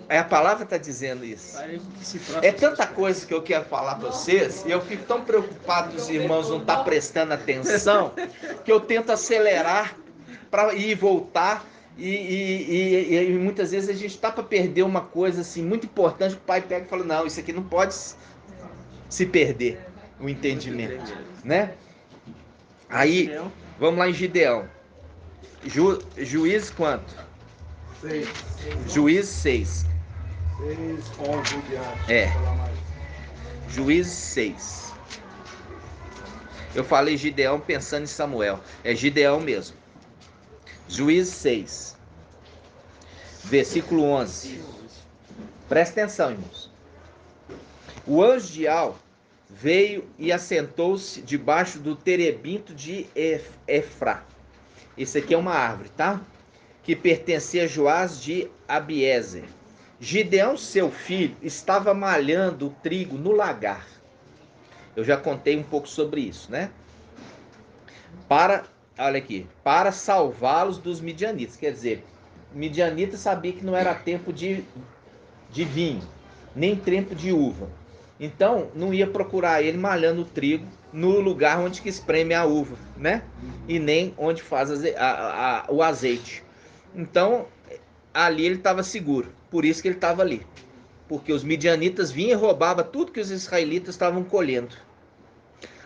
A palavra está dizendo isso. É tanta coisa que eu quero falar para vocês, e eu fico tão preocupado que os irmãos não estão prestando atenção, que eu tento acelerar para ir e voltar, e muitas vezes a gente está para perder uma coisa assim muito importante, o pai pega e fala: não, isso aqui não pode se perder, o entendimento, né? Aí, vamos lá em Gideão. Juízes quanto? 6. Juízes 6. 11 em diante. Juízes 6. Eu falei Gideão pensando em Samuel. É Gideão mesmo. Juízes 6. Versículo 11. Presta atenção, irmãos. O anjo de Ial veio e assentou-se debaixo do terebinto de Efrá, Esse aqui é uma árvore, tá? Que pertencia a Joás de Abiezer. Gideão, seu filho, estava malhando o trigo no lagar. Eu já contei um pouco sobre isso, né? Olha aqui, para salvá-los dos midianitas. Quer dizer, midianita sabia que não era tempo de vinho, nem tempo de uva. Então, não ia procurar ele malhando o trigo no lugar onde que espreme a uva, né? E nem onde faz o azeite. Então, ali ele estava seguro. Por isso que ele estava ali. Porque os midianitas vinham e roubavam tudo que os israelitas estavam colhendo.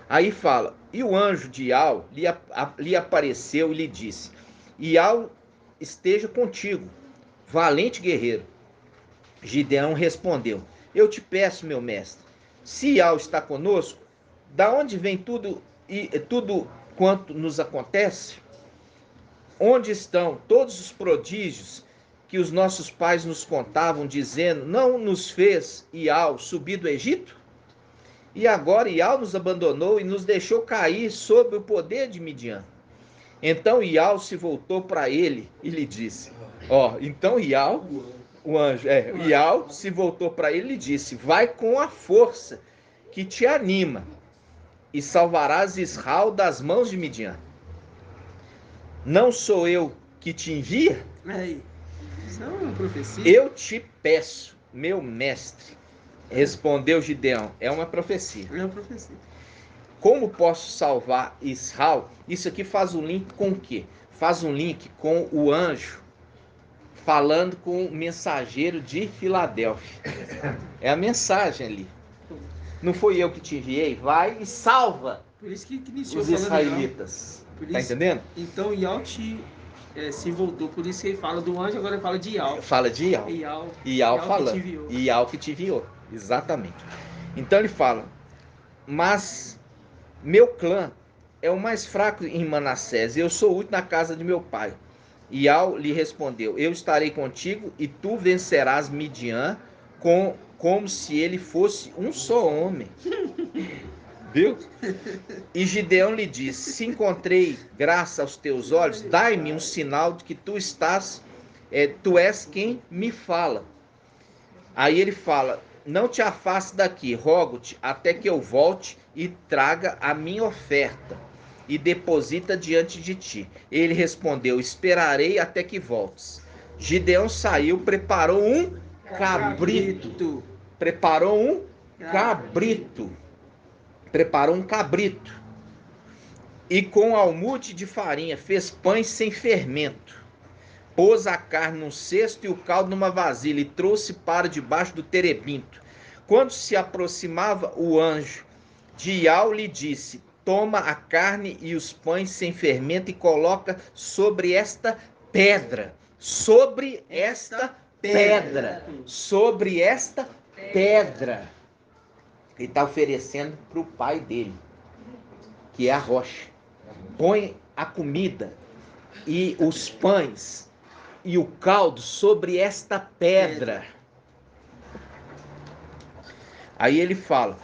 Aí fala, e o anjo de Ial lhe apareceu e lhe disse, Ial esteja contigo, valente guerreiro. Gideão respondeu, eu te peço, meu mestre, se Ial está conosco, da onde vem tudo quanto nos acontece? Onde estão todos os prodígios que os nossos pais nos contavam, dizendo, não nos fez Ial subir do Egito? E agora Ial nos abandonou e nos deixou cair sob o poder de Midian. Então Ial se voltou para ele e lhe disse, então Ial, o anjo, Ial se voltou para ele e lhe disse, vai com a força que te anima e salvarás Israel das mãos de Midian. Não sou eu que te envia? Isso é uma profecia. Eu te peço, meu mestre, respondeu Gideão, é uma profecia. É uma profecia. Como posso salvar Israel? Isso aqui faz um link com o quê? Faz um link com o anjo falando com o mensageiro de Filadélfia. É a mensagem ali. Não fui eu que te enviei? Vai e salva Por isso que iniciou os falando israelitas. Por Tá isso- entendendo? Então Ial se voltou, por isso que ele fala do anjo, agora ele fala de Ial. Fala de Ial. Ial que falando. te enviou. Ial que te enviou. Exatamente. Então ele fala, mas meu clã é o mais fraco em Manassés, e eu sou útil na casa de meu pai. Ial lhe respondeu, eu estarei contigo e tu vencerás Midian como se ele fosse um só homem. Viu? E Gideão lhe disse, se encontrei graça aos teus olhos, dai-me um sinal de que tu és quem me fala. Aí ele fala, não te afastes daqui, rogo-te, até que eu volte e traga a minha oferta e deposita diante de ti. Ele respondeu, esperarei até que voltes. Gideão saiu, preparou um cabrito. Preparou um cabrito. Preparou um cabrito. E com almude de farinha fez pães sem fermento. Pôs a carne num cesto e o caldo numa vasilha e trouxe para debaixo do terebinto. Quando se aproximava o anjo de Ial, lhe disse, toma a carne e os pães sem fermento e coloca sobre esta pedra. Sobre esta pedra. Sobre esta pedra. Ele está oferecendo para o pai dele, que é a rocha. Põe a comida e os pães e o caldo sobre esta pedra. Aí ele fala,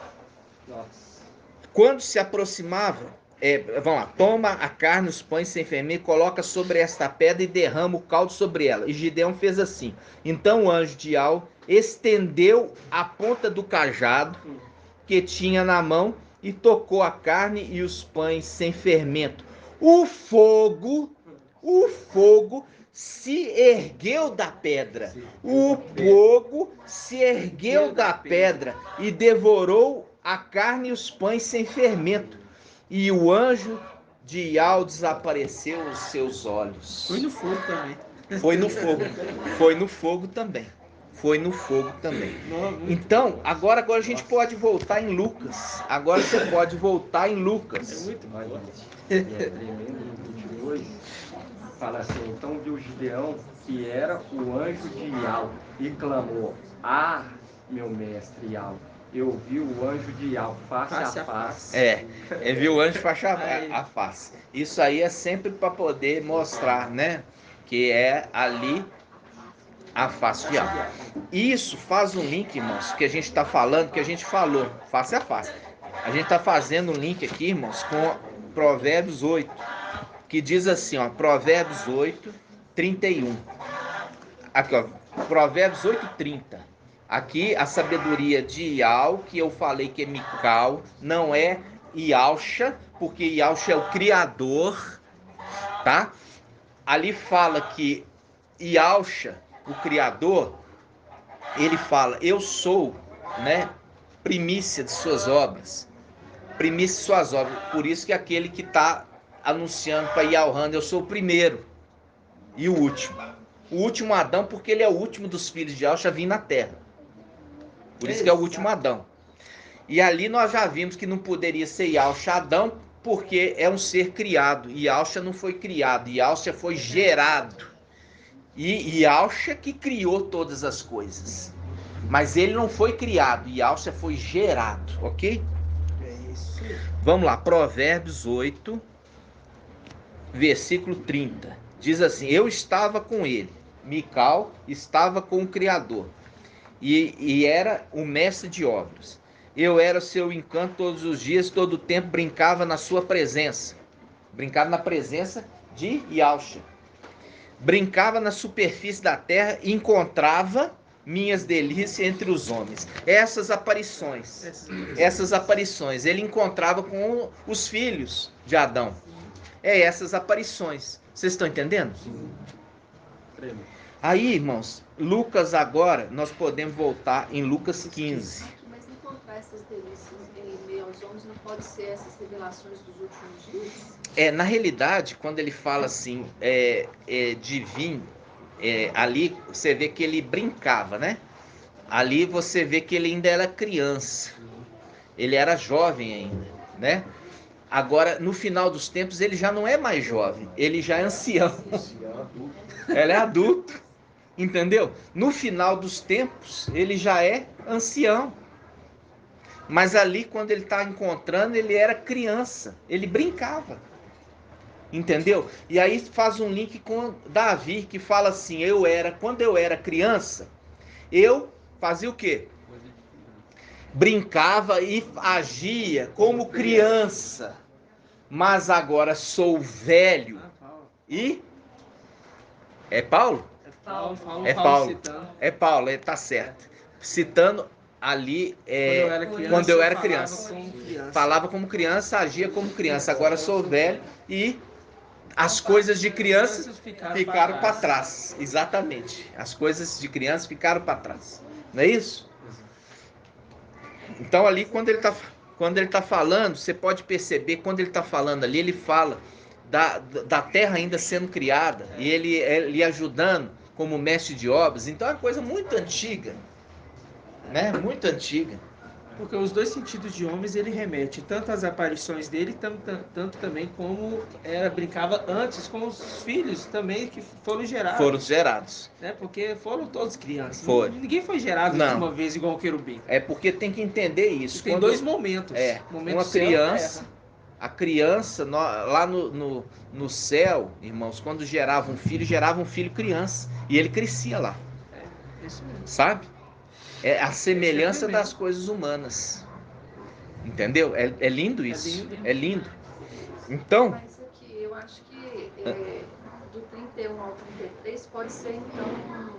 quando se aproximava, vamos lá, toma a carne, os pães sem fermento, coloca sobre esta pedra e derrama o caldo sobre ela. E Gideão fez assim. Então o anjo de Ial estendeu a ponta do cajado que tinha na mão e tocou a carne e os pães sem fermento. O fogo se ergueu da pedra. O fogo se ergueu da pedra e devorou a carne e os pães sem fermento. E o anjo de Ial desapareceu os seus olhos. Foi no fogo também. Foi no fogo. Foi no fogo também. Foi no fogo também. Então, agora a gente pode voltar em Lucas. Agora você pode voltar em Lucas. Muito bom. É tremendo no 22. Fala assim, então viu Gideão, que era o anjo de Ial, e clamou, meu mestre Ial, eu vi o anjo de Ial face a face. Viu o anjo face a face. Isso aí é sempre para poder mostrar, né? Que é ali a face de Ial. Isso faz um link, irmãos, que a gente está falando, que a gente falou, face a face. A gente está fazendo um link aqui, irmãos, com Provérbios 8. que diz assim, ó, Provérbios 8, 31. Aqui, ó, Provérbios 8, 30. Aqui a sabedoria de Ial, que eu falei que é Mical, não é Ialcha, porque Ialcha é o criador, tá? Ali fala que Ialcha, o criador, ele fala, eu sou, né, primícia de suas obras. Primícia de suas obras. Por isso que aquele que está anunciando para Ialhan, eu sou o primeiro e o último. O último Adão, porque ele é o último dos filhos de Ialcha a vir na terra. Por isso que é o último Adão. E ali nós já vimos que não poderia ser Ialcha Adão, porque é um ser criado. Ialcha não foi criado, Ialcha foi gerado. E Ialcha que criou todas as coisas. Mas ele não foi criado, Ialcha foi gerado, ok? É isso. Vamos lá, Provérbios 8, versículo 30. Diz assim, eu estava com ele, Mical estava com o Criador, e era o mestre de obras. Eu era seu encanto todos os dias, todo o tempo brincava na sua presença. Brincava na presença de Ialcha. Brincava na superfície da terra e encontrava minhas delícias entre os homens. Essas aparições, ele encontrava com os filhos de Adão. É essas aparições. Vocês estão entendendo? Sim. Aí, irmãos, Lucas agora, nós podemos voltar em Lucas 15. Mas encontrar essas delícias em meio aos homens não pode ser essas revelações dos últimos dias? Na realidade, quando ele fala assim, de vir, ali você vê que ele brincava, né? Ali você vê que ele ainda era criança. Ele era jovem ainda, né? Agora, no final dos tempos, ele já não é mais jovem. Ele já é ancião. Ele é adulto. Entendeu? No final dos tempos, ele já é ancião. Mas ali, quando ele está encontrando, ele era criança. Ele brincava. Entendeu? E aí faz um link com Davi, que fala assim, quando eu era criança, eu fazia o quê? Brincava e agia como criança. Mas agora sou velho. E... É Paulo? É Paulo. É Paulo, tá certo. Citando ali, quando eu era criança. Falava como criança, agia como criança. Agora sou velho e as coisas de criança ficaram para trás. Exatamente. As coisas de criança ficaram para trás. Não é isso? Então ali, quando ele está falando, você pode perceber, quando ele está falando ali, ele fala da terra ainda sendo criada, e ele ajudando como mestre de obras. Então é uma coisa muito antiga, né? Muito antiga. Porque os dois sentidos de homens ele remete tanto às aparições dele, tanto também como brincava antes com os filhos também que foram gerados. Foram gerados. Né? Porque foram todos crianças. Foi. Ninguém foi gerado de uma vez igual o querubim. É porque tem que entender isso. Tem dois momentos. Uma criança, a criança lá no céu, irmãos, quando gerava um filho criança. E ele crescia lá. Isso mesmo. Sabe? É a semelhança das coisas humanas. Entendeu? É lindo isso. É lindo. Então... Mas aqui, eu acho que do 31 ao 33 pode ser, então,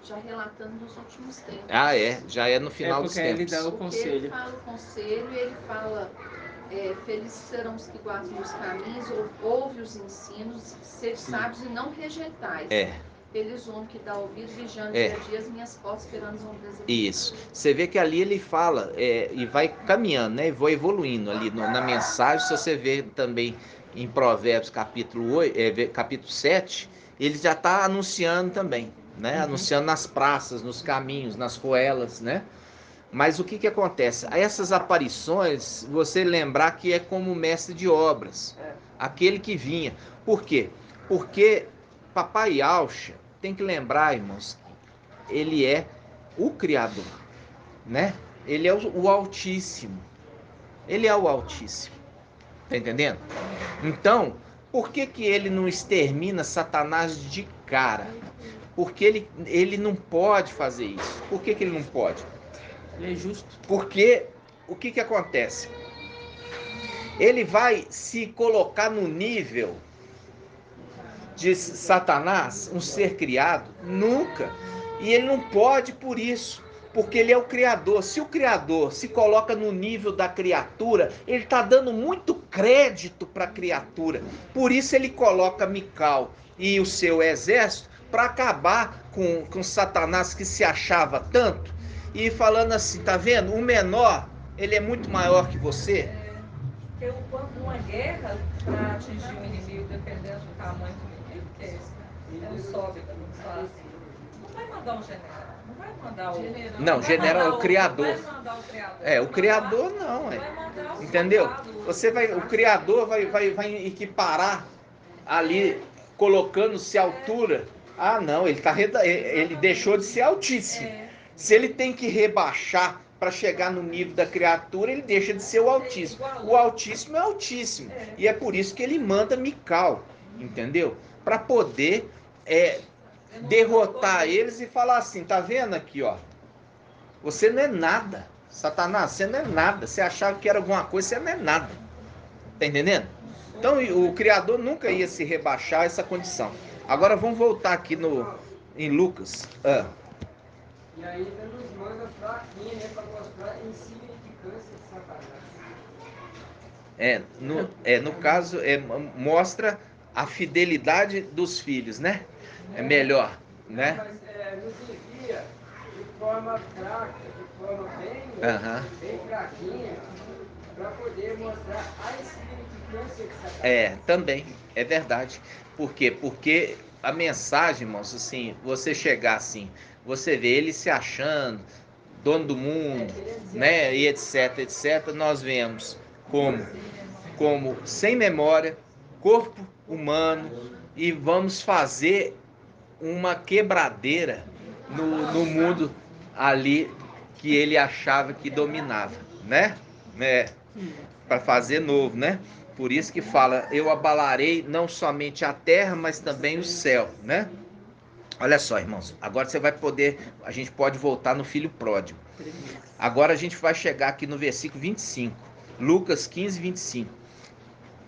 já relatando dos últimos tempos. Já é no final dos tempos. Ele dá o conselho. Ele fala o conselho e ele fala... felizes serão os que guardam os caminhos, ouve os ensinos, sede sábios e não rejeitais. Feliz o homem que dá ouvido, vigiando dia a dia as minhas portas, esperando as ondas. Isso. Você vê que ali ele fala e vai caminhando, né? E vai evoluindo ali na mensagem. Se você vê também em Provérbios capítulo 7, ele já está anunciando também, né? Anunciando nas praças, nos caminhos, nas ruelas, né? Mas o que acontece? Essas aparições, você lembrar que é como mestre de obras, aquele que vinha. Por quê? Porque Papai Ialcha, tem que lembrar, irmãos, ele é o Criador, né? Ele é o Altíssimo. Ele é o Altíssimo. Tá entendendo? Então, por que ele não extermina Satanás de cara? Porque ele não pode fazer isso. Por que ele não pode? Ele é justo. Porque o que acontece? Ele vai se colocar no nível de Satanás, um ser criado? Nunca. E ele não pode por isso, porque ele é o Criador. Se o Criador se coloca no nível da criatura, ele está dando muito crédito para a criatura. Por isso ele coloca Mical e o seu exército para acabar com Satanás, que se achava tanto, e falando assim, tá vendo? O menor, ele é muito maior que você. Porque uma guerra, para atingir o inimigo, dependendo do tamanho do inimigo, que é um sóbito, não faz. Não vai mandar um general, não vai mandar o... Não, general é o Criador. Não vai mandar o Criador. É, o Criador não, entendeu? Você vai, o Criador vai equiparar ali, colocando-se à altura. Ah, não, ele deixou de ser altíssimo. Se ele tem que rebaixar para chegar no nível da criatura, ele deixa de ser o Altíssimo. O Altíssimo é Altíssimo. E é por isso que ele manda Mical, entendeu? Para poder derrotar eles e falar assim, tá vendo aqui, ó? Você não é nada. Satanás, você não é nada. Você achava que era alguma coisa, você não é nada. Tá entendendo? Então o Criador nunca ia se rebaixar a essa condição. Agora vamos voltar aqui em Lucas. E aí ele nos manda fraquinho, né, para mostrar a insignificância de Satanás. No caso, mostra a fidelidade dos filhos, né? É melhor, né? Mas nos envia de forma fraca, de forma bem fraquinha, para poder mostrar a insignificância de Satanás. Também, é verdade. Por quê? Porque a mensagem, irmãos, assim, você chegar assim, você vê ele se achando dono do mundo, né, e etc, etc, nós vemos como sem memória, corpo humano, e vamos fazer uma quebradeira no mundo ali que ele achava que dominava, né? Para fazer novo, né? Por isso que fala, eu abalarei não somente a terra, mas também o céu, né? Olha só, irmãos, agora a gente pode voltar no filho pródigo. Agora a gente vai chegar aqui no versículo 25, Lucas 15, 25.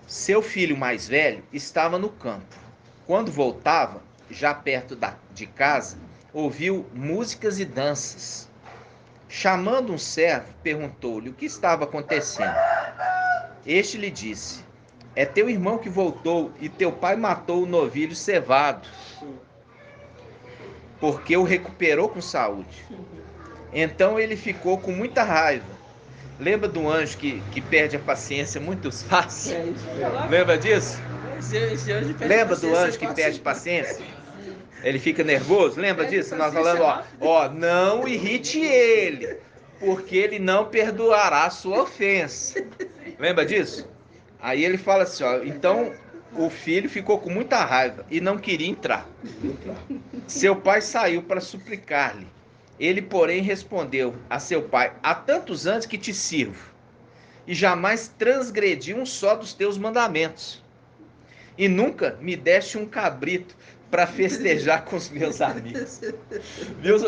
Seu filho mais velho estava no campo. Quando voltava, já perto de casa, ouviu músicas e danças. Chamando um servo, perguntou-lhe o que estava acontecendo. Este lhe disse, é teu irmão que voltou e teu pai matou o novilho cevado, porque o recuperou com saúde. Então ele ficou com muita raiva. Lembra do anjo que perde a paciência muito fácil? Lembra disso? Lembra do anjo que perde paciência? Ele fica nervoso? Lembra disso? Nós falando, não irrite ele, porque ele não perdoará a sua ofensa. Lembra disso? Aí ele fala assim, então o filho ficou com muita raiva e não queria entrar. Seu pai saiu para suplicar-lhe. Ele, porém, respondeu a seu pai, há tantos anos que te sirvo, e jamais transgredi um só dos teus mandamentos. E nunca me deste um cabrito para festejar com os meus amigos.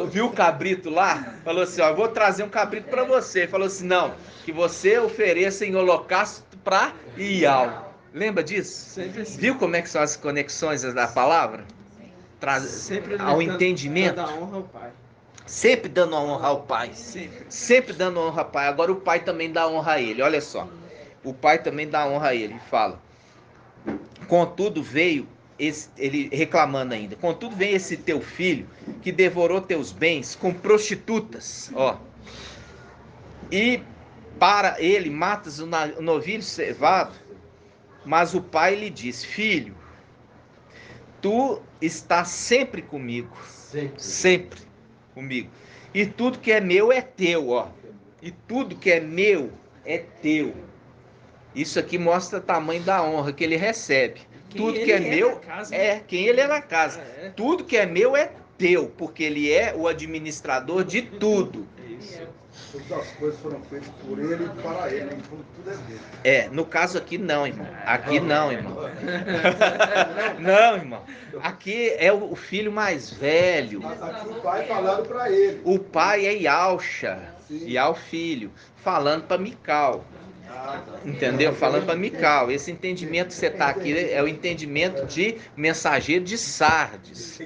Viu o cabrito lá? Falou assim, vou trazer um cabrito para você. Falou assim, não, que você ofereça em holocausto para Ial. Lembra disso? Sempre assim. Viu como é que são as conexões da palavra? Sempre ao entendimento. Dando a honra ao pai. Sempre dando a honra ao pai. Sempre dando honra ao pai. Agora o pai também dá honra a ele. Olha só. O pai também dá honra a ele. E fala. Contudo veio, ele reclamando ainda. Contudo veio esse teu filho que devorou teus bens com prostitutas. E para ele matas o novilho cevado. Mas o pai lhe disse, filho, tu estás sempre comigo. Sempre comigo. E tudo que é meu é teu, E tudo que é meu é teu. Isso aqui mostra o tamanho da honra que ele recebe. Tudo que é meu quem ele é na casa. Tudo que é meu é teu, porque ele é o administrador de tudo. Todas as coisas foram feitas por ele e para ele, então tudo é dele. No caso aqui não, irmão. Aqui não, irmão. Não, irmão. Aqui é o filho mais velho. Mas aqui o pai falando para ele. O pai é Ialcha, Ial filho, falando para Mical. Entendeu? Falando para Mical. Esse entendimento que você está aqui é o entendimento de mensageiro de Sardes.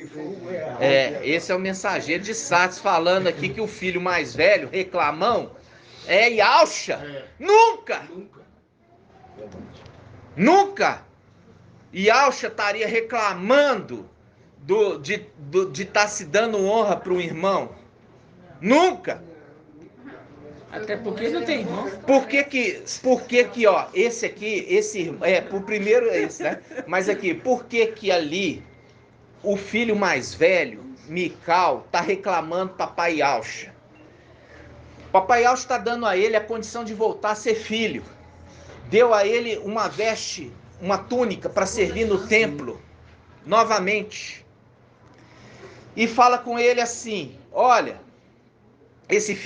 Esse é o mensageiro de Sardes falando aqui que o filho mais velho, reclamão, é Yalcha. Nunca! Yalcha estaria reclamando de estar se dando honra para um irmão. Nunca! Até porque não tem irmão. Por que, ó, esse aqui, o primeiro é esse, né? Mas aqui, por que ali o filho mais velho, Mical, tá reclamando papai Yalcha? Papai Yalcha está dando a ele a condição de voltar a ser filho. Deu a ele uma veste, uma túnica para servir no templo, novamente. E fala com ele assim, olha, esse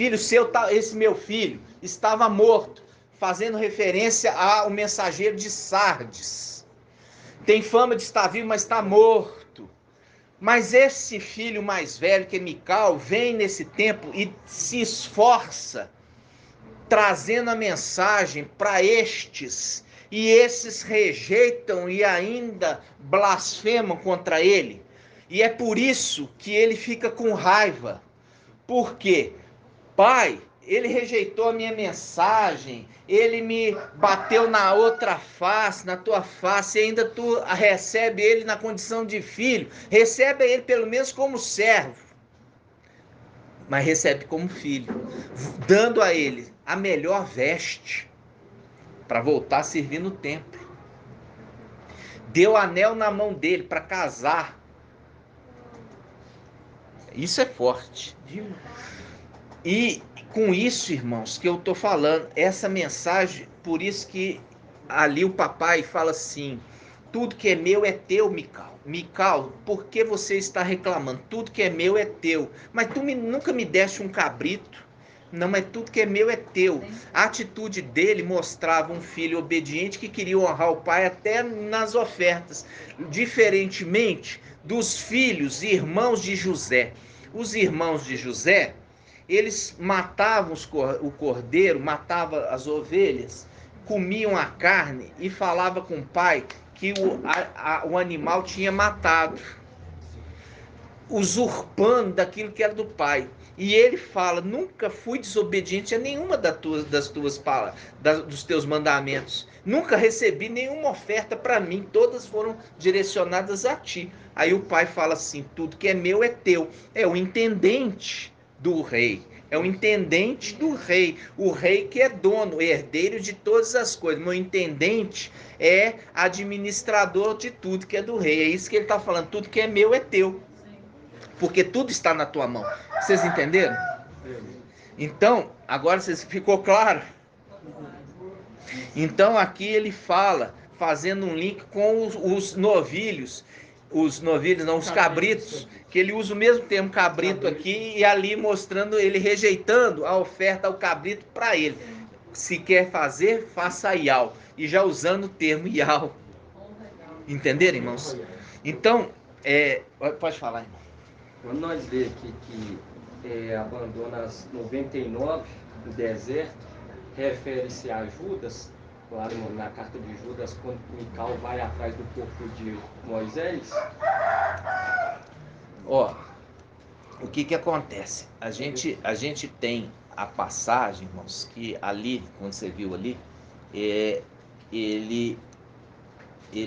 meu filho estava morto, fazendo referência ao mensageiro de Sardes. Tem fama de estar vivo, mas está morto. Mas esse filho mais velho, que é Mical, vem nesse tempo e se esforça, trazendo a mensagem para estes, e esses rejeitam e ainda blasfemam contra ele. E é por isso que ele fica com raiva. Por quê? Pai, ele rejeitou a minha mensagem, ele me bateu na outra face, na tua face, e ainda tu recebe ele na condição de filho. Recebe ele pelo menos como servo, mas recebe como filho, dando a ele a melhor veste para voltar a servir no templo. Deu anel na mão dele para casar. Isso é forte. E com isso, irmãos, que eu estou falando, essa mensagem, por isso que ali o papai fala assim, tudo que é meu é teu, Mical. Mical, por que você está reclamando? Tudo que é meu é teu. Mas tu nunca me deste um cabrito. Não, mas tudo que é meu é teu. A atitude dele mostrava um filho obediente que queria honrar o pai até nas ofertas. Diferentemente dos filhos e irmãos de José. Os irmãos de José, eles matavam o cordeiro, matavam as ovelhas, comiam a carne e falavam com o pai que o animal tinha matado, usurpando daquilo que era do pai. E ele fala, nunca fui desobediente a nenhuma das tuas palavras, dos teus mandamentos. Nunca recebi nenhuma oferta para mim, todas foram direcionadas a ti. Aí o pai fala assim, tudo que é meu é teu. É o intendente do rei. É o intendente do rei. O rei que é dono, herdeiro de todas as coisas. Meu intendente é administrador de tudo que é do rei. É isso que ele está falando, tudo que é meu é teu. Porque tudo está na tua mão. Vocês entenderam? Então, agora ficou claro? Então aqui ele fala, fazendo um link com os novilhos. Os novilhos, não, os cabritos. Que ele usa o mesmo termo cabrito aqui e ali mostrando ele rejeitando a oferta ao cabrito para ele. Se quer fazer, faça Ial. E já usando o termo Ial. Entenderam, irmãos? Então, pode falar, irmão. Quando nós vemos aqui que abandona as 99 no deserto, refere-se a Judas, lá na carta de Judas, quando Mical vai atrás do corpo de Moisés. Ó, o que acontece? A gente tem a passagem, irmãos, que ali, quando você viu ali, ele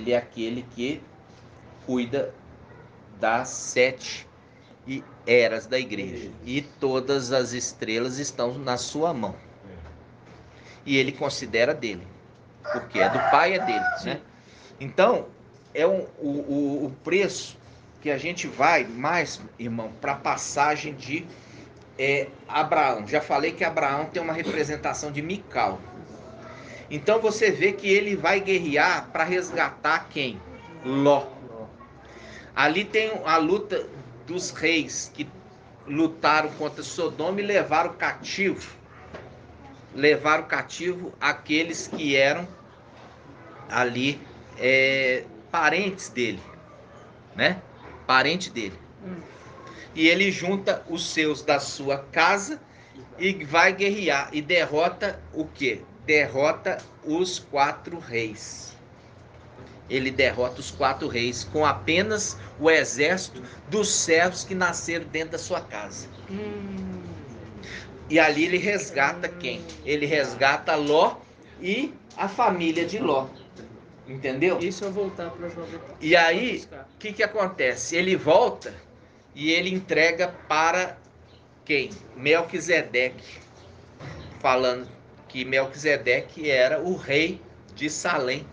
é aquele que cuida das 7 eras da igreja. E todas as estrelas estão na sua mão. E ele considera dele. Porque é do pai, é dele, né? Então, é o preço que a gente vai mais, irmão, para a passagem de Abraão. Já falei que Abraão tem uma representação de Mical. Então você vê que ele vai guerrear para resgatar quem? Ló. Ali tem a luta dos reis que lutaram contra Sodoma e levaram cativo. Levaram cativo aqueles que eram ali parentes dele, né? Parente dele. E ele junta os seus da sua casa e vai guerrear e derrota o quê? derrota os 4 reis. Ele derrota os 4 reis com apenas o exército dos servos que nasceram dentro da sua casa. E ali ele resgata quem? Ele resgata Ló e a família de Ló. Entendeu? Isso eu voltar para E aí, o que acontece? Ele volta e ele entrega para quem? Melquisedeque. Falando que Melquisedeque era o rei de Salém.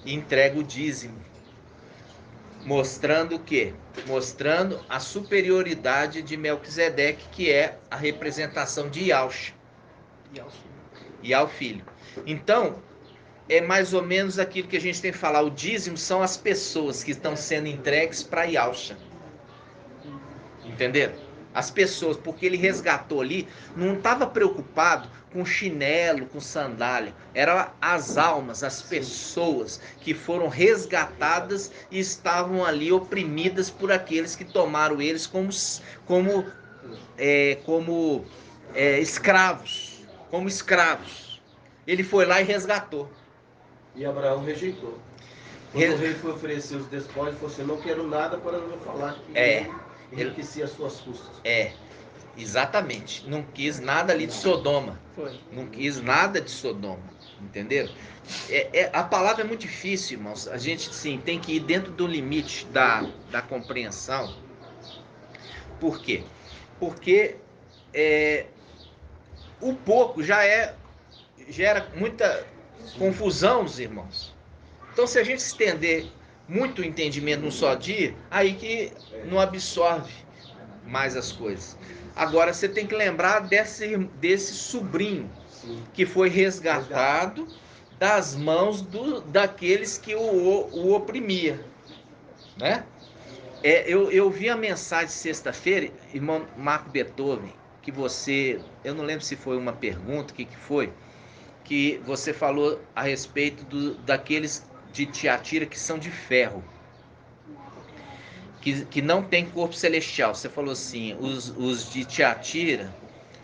E entrega o dízimo. Mostrando o quê? Mostrando a superioridade de Melquisedeque, que é a representação de Yahshua. E ao filho. Então, é mais ou menos aquilo que a gente tem que falar. O dízimo são as pessoas que estão sendo entregues para Yahshua. Entenderam? As pessoas, porque ele resgatou ali, não estava preocupado com chinelo, com sandália. Eram as almas, as pessoas que foram resgatadas e estavam ali oprimidas por aqueles que tomaram eles como escravos. Como escravos. Ele foi lá e resgatou. E Abraão rejeitou. Quando o rei foi oferecer os despojos, ele falou assim: não quero nada para não falar que ele enriquecia as suas custas. Exatamente. Não quis nada ali de Sodoma. Não quis nada de Sodoma. Entenderam? A palavra é muito difícil, irmãos. A gente, sim, tem que ir dentro do limite da compreensão. Por quê? Porque o pouco gera muita confusão dos irmãos. Então, se a gente estender muito entendimento num só dia, aí que não absorve mais as coisas. Agora, você tem que lembrar desse sobrinho que foi resgatado das mãos daqueles que o oprimia, né? Eu vi a mensagem sexta-feira, irmão Marco Beethoven, que eu não lembro se foi uma pergunta, o que foi, que você falou a respeito daqueles de Tiatira que são de ferro, que não tem corpo celestial. Você falou assim, os de Tiatira...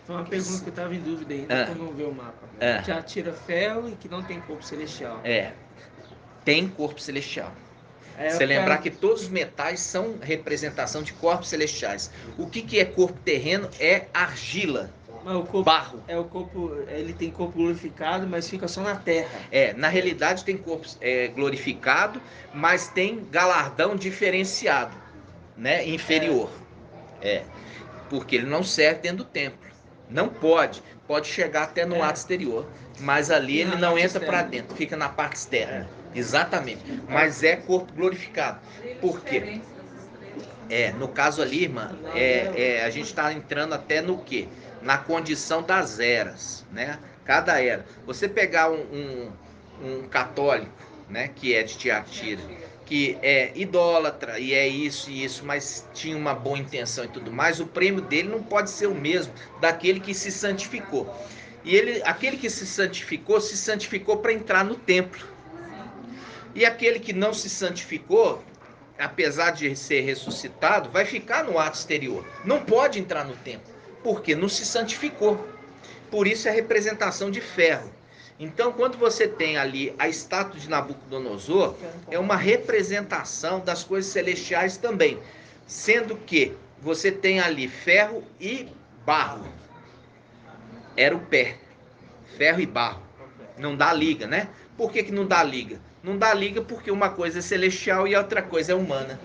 Foi uma pergunta que eu estava em dúvida ainda, quando não vê o mapa. Tiatira ferro e que não tem corpo celestial. Tem corpo celestial. Você lembrar que todos os metais são representação de corpos celestiais. O que é corpo terreno? É argila. Mas o corpo, barro. O corpo, ele tem corpo glorificado, mas fica só na terra. Na realidade tem corpo glorificado, mas tem galardão diferenciado, né? Inferior. Porque ele não serve dentro do templo. Não pode chegar até no ato exterior, mas ali ele não entra para dentro, fica na parte externa. Exatamente. Mas é corpo glorificado. Por quê? No caso ali, irmã, a gente está entrando até no quê? Na condição das eras, né? Cada era. Você pegar um católico, né, que é de Tiatira, que é idólatra e é isso e isso, mas tinha uma boa intenção e tudo mais, o prêmio dele não pode ser o mesmo daquele que se santificou. E aquele que se santificou para entrar no templo. E aquele que não se santificou, apesar de ser ressuscitado, vai ficar no ato exterior. Não pode entrar no templo. Porque não se santificou. Por isso é a representação de ferro. Então, quando você tem ali a estátua de Nabucodonosor, é uma representação das coisas celestiais também. Sendo que você tem ali ferro e barro. Era o pé. Ferro e barro. Não dá liga, né? Por que não dá liga? Não dá liga porque uma coisa é celestial e a outra coisa é humana.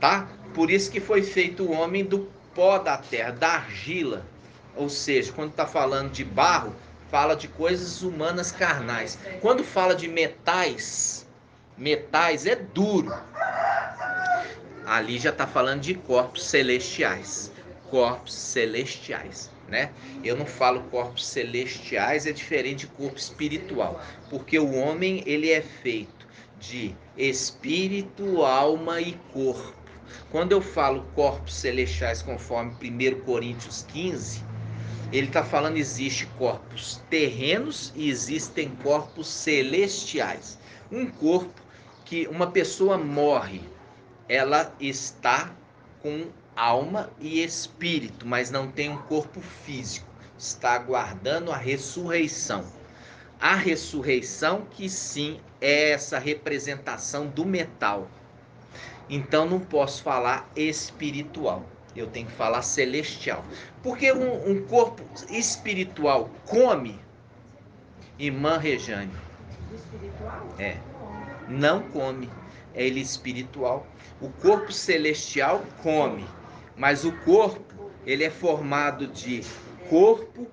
Tá? Por isso que foi feito o homem do pó da terra, da argila. Ou seja, quando está falando de barro, fala de coisas humanas carnais. Quando fala de metais é duro. Ali já está falando de corpos celestiais. Corpos celestiais, né? Eu não falo corpos celestiais, é diferente de corpo espiritual. Porque o homem, ele é feito de espírito, alma e corpo. Quando eu falo corpos celestiais, conforme 1 Coríntios 15, ele está falando existe corpos terrenos e existem corpos celestiais. Um corpo que uma pessoa morre, ela está com alma e espírito, mas não tem um corpo físico. Está aguardando a ressurreição. A ressurreição, que sim, é essa representação do metal. Então não posso falar espiritual, eu tenho que falar celestial. Porque um corpo espiritual come, irmã Rejane? Espiritual? É, não come, é ele espiritual. O corpo celestial come, mas o corpo, ele é formado de corpo,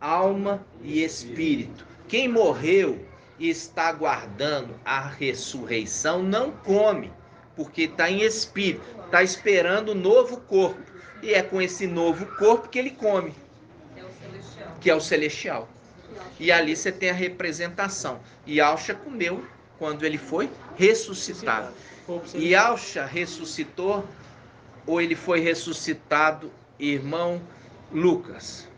alma e espírito. Quem morreu e está aguardando a ressurreição não come, porque está em espírito, está esperando o novo corpo. E é com esse novo corpo que ele come, que é o celestial. E ali você tem a representação. Yahshua comeu quando ele foi ressuscitado. E Yahshua ressuscitou, ou ele foi ressuscitado, irmão Lucas?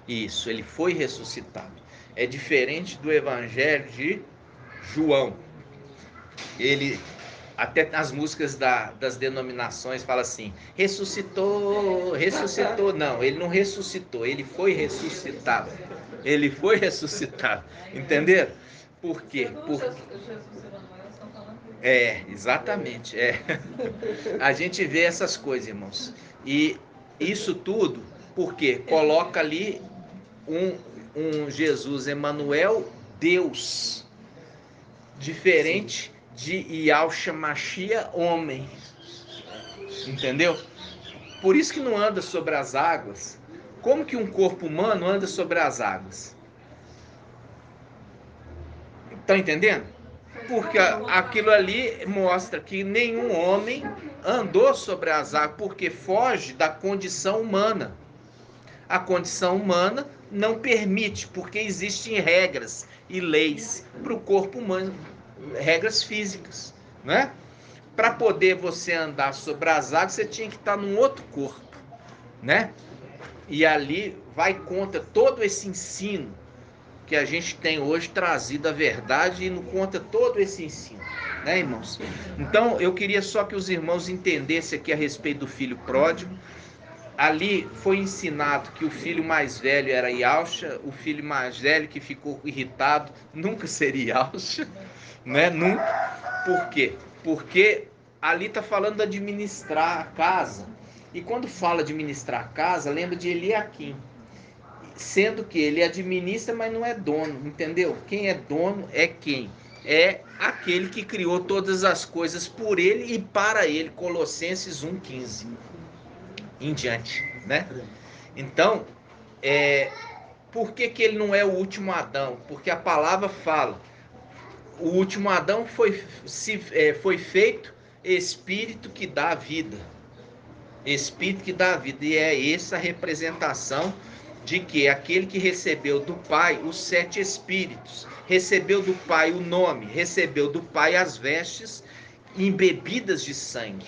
Isso, ele foi ressuscitado. É diferente do evangelho de João. Ele, até as músicas das denominações falam assim, ressuscitou, ressuscitou. Não, ele não ressuscitou, ele foi ressuscitado. Ele foi ressuscitado. Entenderam? Por quê? Exatamente. A gente vê essas coisas, irmãos. E isso tudo, porque coloca ali um Jesus Emanuel, Deus, diferente de Yahshua Mashiach, homem. Entendeu? Por isso que não anda sobre as águas. Como que um corpo humano anda sobre as águas? Estão entendendo? Porque aquilo ali mostra que nenhum homem andou sobre as águas, porque foge da condição humana. A condição humana não permite, porque existem regras e leis para o corpo humano, regras físicas, né? Para poder você andar sobre as águas, você tinha que estar num outro corpo, né? E ali vai contra todo esse ensino que a gente tem hoje trazido a verdade e não conta todo esse ensino, né, irmãos? Então, eu queria só que os irmãos entendessem aqui a respeito do filho pródigo. Ali foi ensinado que o filho mais velho era Yahshua, o filho mais velho que ficou irritado nunca seria Yahshua, né? Nunca. Por quê? Porque ali está falando de administrar a casa. E quando fala de administrar a casa, lembra de Eliaquim. Sendo que ele administra, mas não é dono, entendeu? Quem é dono é quem? É aquele que criou todas as coisas por ele e para ele, Colossenses 1,15 em diante, né? Então, por que ele não é o último Adão? Porque a palavra fala, o último Adão foi feito espírito que dá vida. Espírito que dá vida. E é essa a representação de que aquele que recebeu do Pai os 7 Espíritos, recebeu do Pai o nome, recebeu do Pai as vestes embebidas de sangue,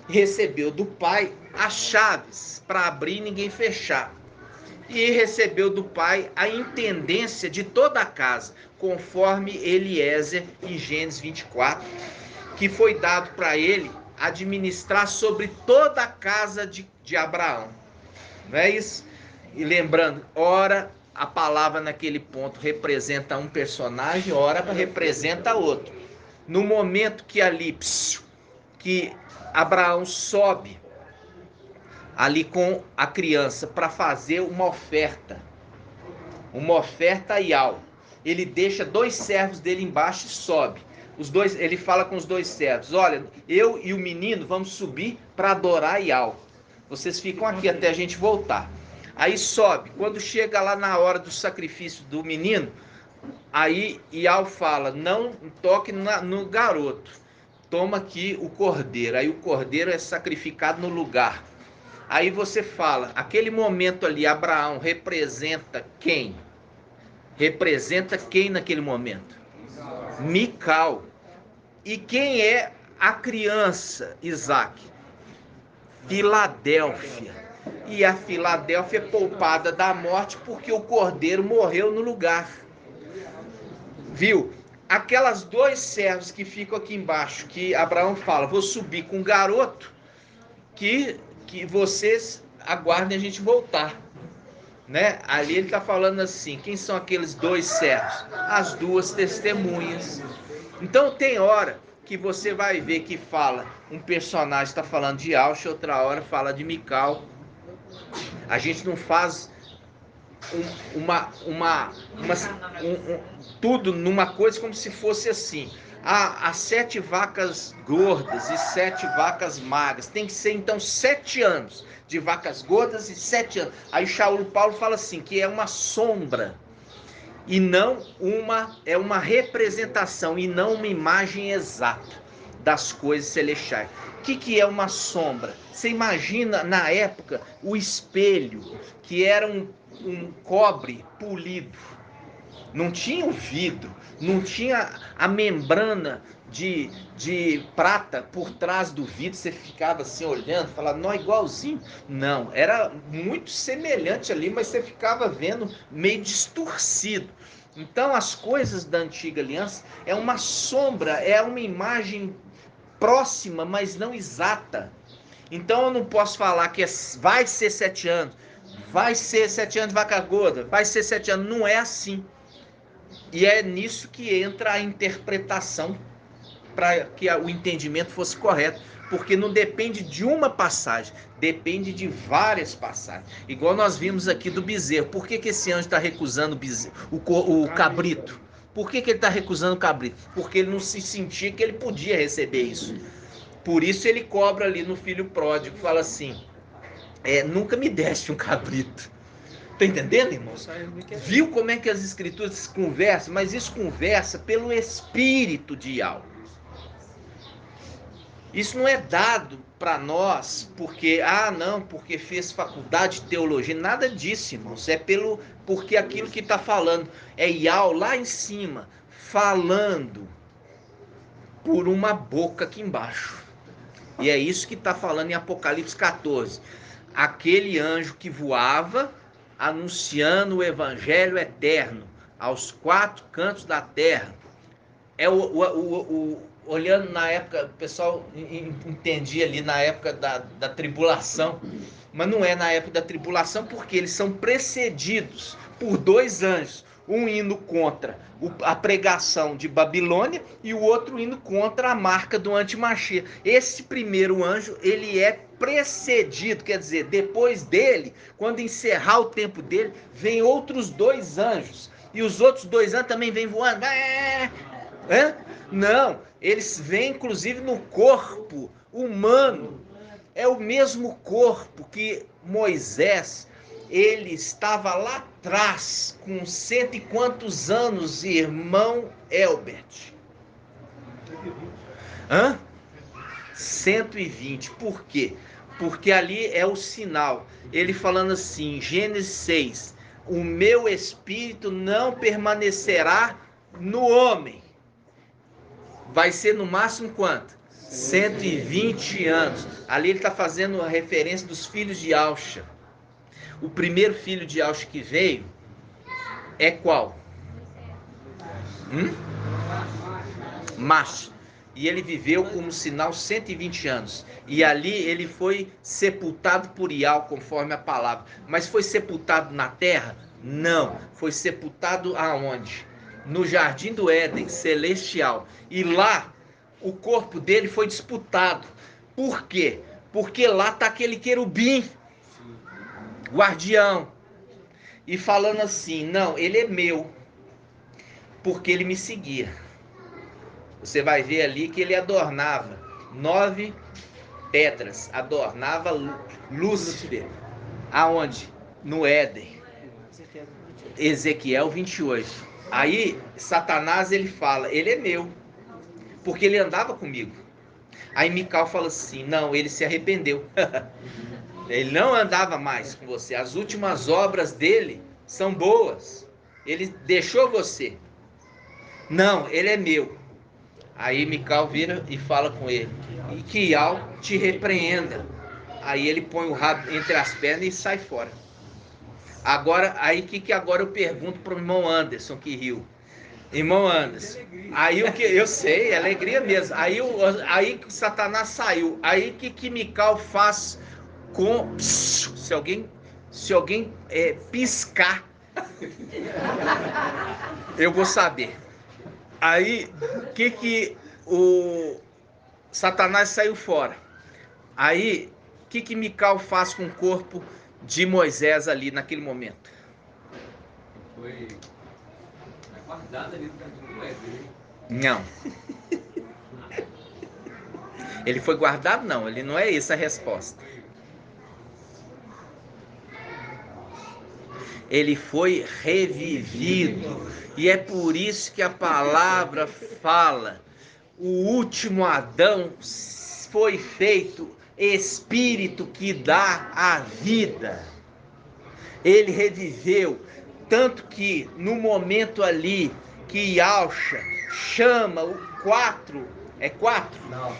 recebeu do Pai as chaves para abrir e ninguém fechar, e recebeu do Pai a intendência de toda a casa, conforme Eliezer em Gênesis 24, que foi dado para ele administrar sobre toda a casa de Abraão. Não é isso? E lembrando, ora a palavra naquele ponto representa um personagem, ora representa outro. No momento que ali, que Abraão sobe ali com a criança para fazer uma oferta a Ial, ele deixa 2 servos dele embaixo e sobe. Ele fala com os 2 servos, olha, eu e o menino vamos subir para adorar Ial. Vocês ficam aqui até a gente voltar. Aí sobe, quando chega lá na hora do sacrifício do menino, aí Ial fala, não toque no garoto, toma aqui o cordeiro. Aí o cordeiro é sacrificado no lugar. Aí você fala, aquele momento ali, Abraão representa quem? Representa quem naquele momento? Mical. E quem é a criança, Isaac? Filadélfia. E a Filadélfia é poupada da morte porque o cordeiro morreu no lugar. Viu? Aquelas 2 servos que ficam aqui embaixo, que Abraão fala, vou subir com o garoto, que vocês aguardem a gente voltar. né? Ali ele está falando assim, quem são aqueles dois servos? As duas testemunhas. Então tem hora que você vai ver que fala, um personagem está falando de Ausha, outra hora fala de Mical. A gente não faz tudo numa coisa como se fosse assim. As 7 vacas gordas e 7 vacas magras. Tem que ser então 7 anos de vacas gordas e 7 anos. Aí Paulo fala assim, que é uma sombra e não é uma representação e não uma imagem exata das coisas celestiais. O que é uma sombra? Você imagina na época o espelho, que era um cobre polido. Não tinha o vidro, não tinha a membrana de prata por trás do vidro, você ficava assim olhando, falando, não, igualzinho. Não, era muito semelhante ali, mas você ficava vendo meio distorcido. Então as coisas da antiga aliança é uma sombra, é uma imagem próxima, mas não exata. Então eu não posso falar que vai ser 7 anos, vai ser 7 anos de vaca gorda, vai ser 7 anos, não é assim. E é nisso que entra a interpretação para que o entendimento fosse correto, porque não depende de uma passagem, depende de várias passagens. Igual nós vimos aqui do bezerro. Por que esse anjo está recusando o cabrito? Por que ele está recusando o cabrito? Porque ele não se sentia que ele podia receber isso. Por isso ele cobra ali no filho pródigo, fala assim, nunca me deste um cabrito. Tá entendendo, irmãos? Viu como é que as escrituras conversam? Mas isso conversa pelo espírito de algo. Isso não é dado para nós porque, porque fez faculdade de teologia. Nada disso, irmãos. É porque aquilo que está falando é Yahweh lá em cima, falando por uma boca aqui embaixo. E é isso que está falando em Apocalipse 14. Aquele anjo que voava, anunciando o evangelho eterno aos 4 cantos da terra. Olhando na época, o pessoal entendia ali na época da tribulação, mas não é na época da tribulação, porque eles são precedidos por 2 anjos, um indo contra a pregação de Babilônia e o outro indo contra a marca do antimachia. Esse primeiro anjo, ele é precedido, quer dizer, depois dele, quando encerrar o tempo dele, vem outros 2 anjos, e os outros 2 anjos também vêm voando. Não, eles vêm inclusive no corpo humano. É o mesmo corpo que Moisés, ele estava lá atrás, com 100 e quantos anos, irmão Elbert? 120. Por quê? Porque ali é o sinal. Ele falando assim, Gênesis 6, o meu espírito não permanecerá no homem. Vai ser no máximo quanto? 120 anos. Ali ele está fazendo a referência dos filhos de Ausha. O primeiro filho de Ausha que veio é qual? Macho. E ele viveu como sinal 120 anos. E ali ele foi sepultado por Ial, conforme a palavra. Mas foi sepultado na terra? Não. Foi sepultado aonde? No jardim do Éden, celestial. E lá, o corpo dele foi disputado. Por quê? Porque lá está aquele querubim, guardião. E falando assim, não, ele é meu, porque ele me seguia. Você vai ver ali que ele adornava 9 pedras, adornava Lúcifer. Aonde? No Éden. Ezequiel 28. Aí Satanás ele fala, ele é meu, porque ele andava comigo. Aí Mical fala assim, não, ele se arrependeu. Ele não andava mais com você. As últimas obras dele são boas. Ele deixou você. Não, ele é meu. Aí Mical vira e fala com ele, e que Ial te repreenda. Aí ele põe o rabo entre as pernas e sai fora. Agora, aí que agora eu pergunto para o irmão Anderson que riu. Irmão Anderson, aí o que eu sei, é alegria mesmo. Aí que Satanás saiu. Aí que Mical faz com, se alguém Se alguém piscar, eu vou saber. Aí, que o Satanás saiu fora. Aí, o que Mical faz com o corpo de Moisés ali naquele momento? Foi guardado ali do Éden. Não. Ele foi guardado? Não, ele não é essa a resposta. Ele foi revivido. E é por isso que a palavra fala: o último Adão foi feito espírito que dá a vida. Ele reviveu, tanto que no momento ali que Yalcha chama o 4, é 4? Não,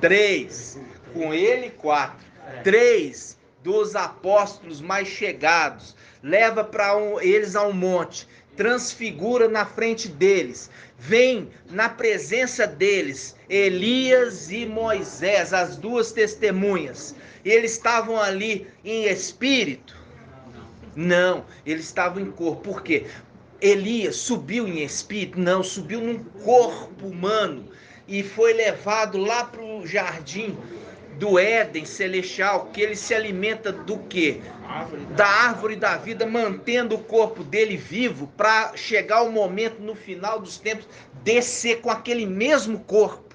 3, com ele 4. 3 dos apóstolos mais chegados, leva eles a um monte, transfigura na frente deles, vem na presença deles Elias e Moisés, as duas testemunhas. Eles estavam ali em espírito? Não, eles estavam em corpo. Por quê? Elias subiu em espírito? Não, subiu num corpo humano e foi levado lá para o jardim do Éden celestial, que ele se alimenta do quê? Da árvore da vida, mantendo o corpo dele vivo, para chegar o momento no final dos tempos, descer com aquele mesmo corpo.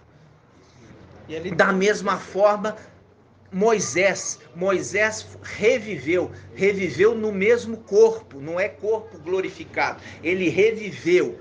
Da mesma forma, Moisés reviveu no mesmo corpo, não é corpo glorificado, ele reviveu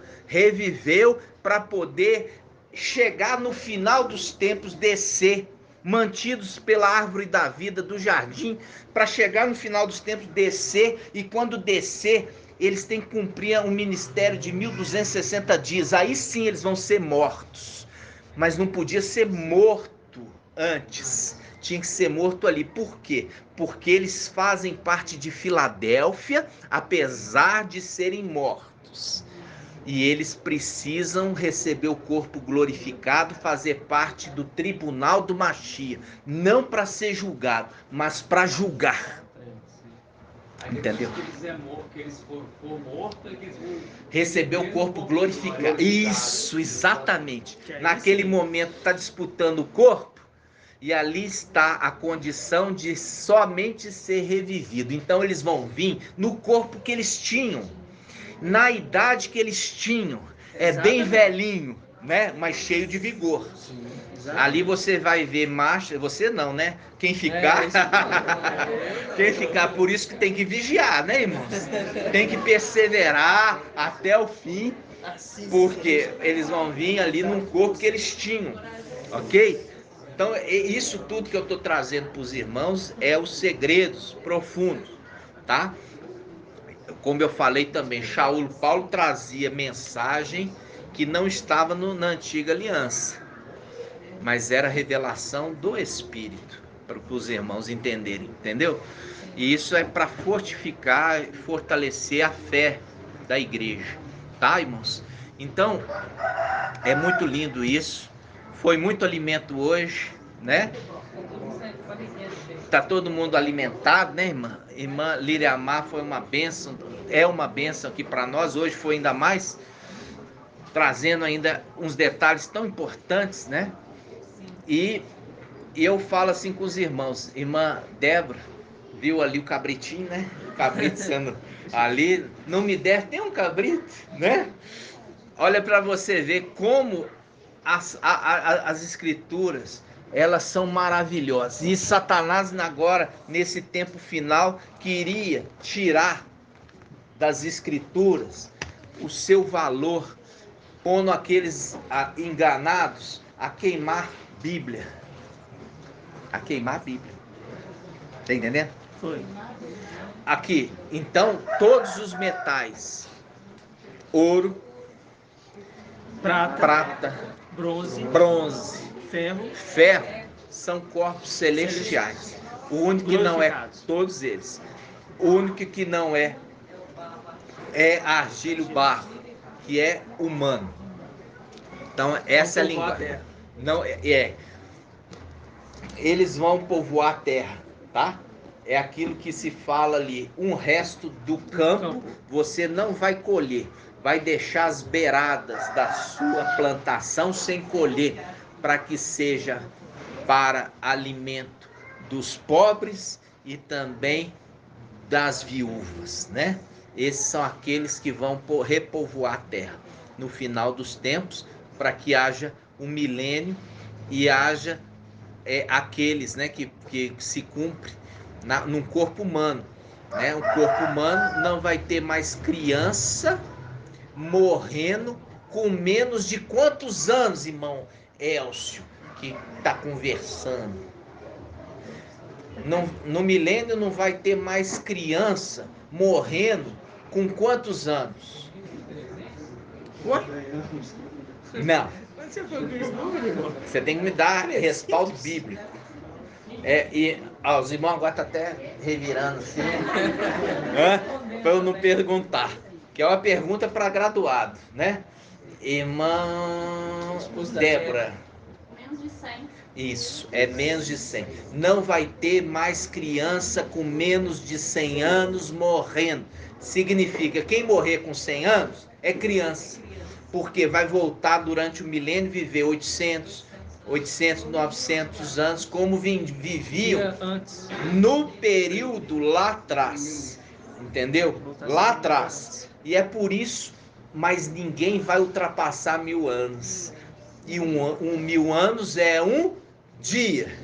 para poder chegar no final dos tempos, descer, mantidos pela árvore da vida do jardim, para chegar no final dos tempos, descer, e quando descer, eles têm que cumprir um ministério de 1260 dias, aí sim eles vão ser mortos, mas não podia ser morto antes, tinha que ser morto ali. Por quê? Porque eles fazem parte de Filadélfia, apesar de serem mortos. E eles precisam receber o corpo glorificado, fazer parte do tribunal do Mashiach. Não para ser julgado, mas para julgar. Entendeu? Que eles foram mortos, que eles vão receber o corpo glorificado. Isso, exatamente. Naquele momento está disputando o corpo, e ali está a condição de somente ser revivido. Então eles vão vir no corpo que eles tinham, na idade que eles tinham. Bem velhinho, né? Mas cheio de vigor. Sim, ali você vai ver marcha, você não, né? Quem ficar, quem ficar, por isso que tem que vigiar, né, irmãos? Tem que perseverar até o fim, porque eles vão vir ali num corpo que eles tinham, ok? Então, isso tudo que eu estou trazendo para os irmãos é os segredos profundos, tá? Como eu falei também, Paulo trazia mensagem que não estava na antiga aliança, mas era revelação do Espírito, para os irmãos entenderem, entendeu? E isso é para fortificar e fortalecer a fé da igreja, tá, irmãos? Então, é muito lindo isso. Foi muito alimento hoje, né? Tá todo mundo alimentado, né, irmã? Irmã Líria Amar foi uma bênção, é uma bênção aqui para nós. Hoje foi ainda mais, trazendo ainda uns detalhes tão importantes, né? E eu falo assim com os irmãos, irmã Débora, viu ali o cabritinho, né? O cabrito sendo ali, não me deve, tem um cabrito, né? Olha para você ver como as escrituras, elas são maravilhosas. E Satanás agora, nesse tempo final, queria tirar das escrituras o seu valor, pondo aqueles enganados a queimar Bíblia. A queimar Bíblia. Tá entendendo? Foi. Aqui, então, todos os metais, ouro, prata, bronze, ferro, são corpos celestiais. O único que não é, todos eles, o único que não é argila, o barro, que é humano. Então essa é a linguagem. Não eles vão povoar a terra, tá? é aquilo que se fala ali, um resto do campo você não vai colher, vai deixar as beiradas da sua plantação sem colher, para que seja para alimento dos pobres e também das viúvas, né? Esses são aqueles que vão repovoar a terra no final dos tempos, para que haja um milênio e haja aqueles, né, que se cumpre num corpo humano, né? O corpo humano não vai ter mais criança morrendo com menos de quantos anos, irmão Elcio, que está conversando? No milênio não vai ter mais criança morrendo com quantos anos? Não. Você tem que me dar respaldo bíblico. Os irmãos agora estão até revirando assim, para eu não perguntar. Que é uma pergunta para graduado, né? Irmã Débora. Menos de 100. Isso, é menos de 100. Não vai ter mais criança com menos de 100 anos morrendo. Significa, quem morrer com 100 anos é criança. Porque vai voltar durante o milênio viver 800, 900 anos, como viviam no período lá atrás. Entendeu? Lá atrás. E é por isso, mas ninguém vai ultrapassar 1000 anos. E 1000 anos é um dia,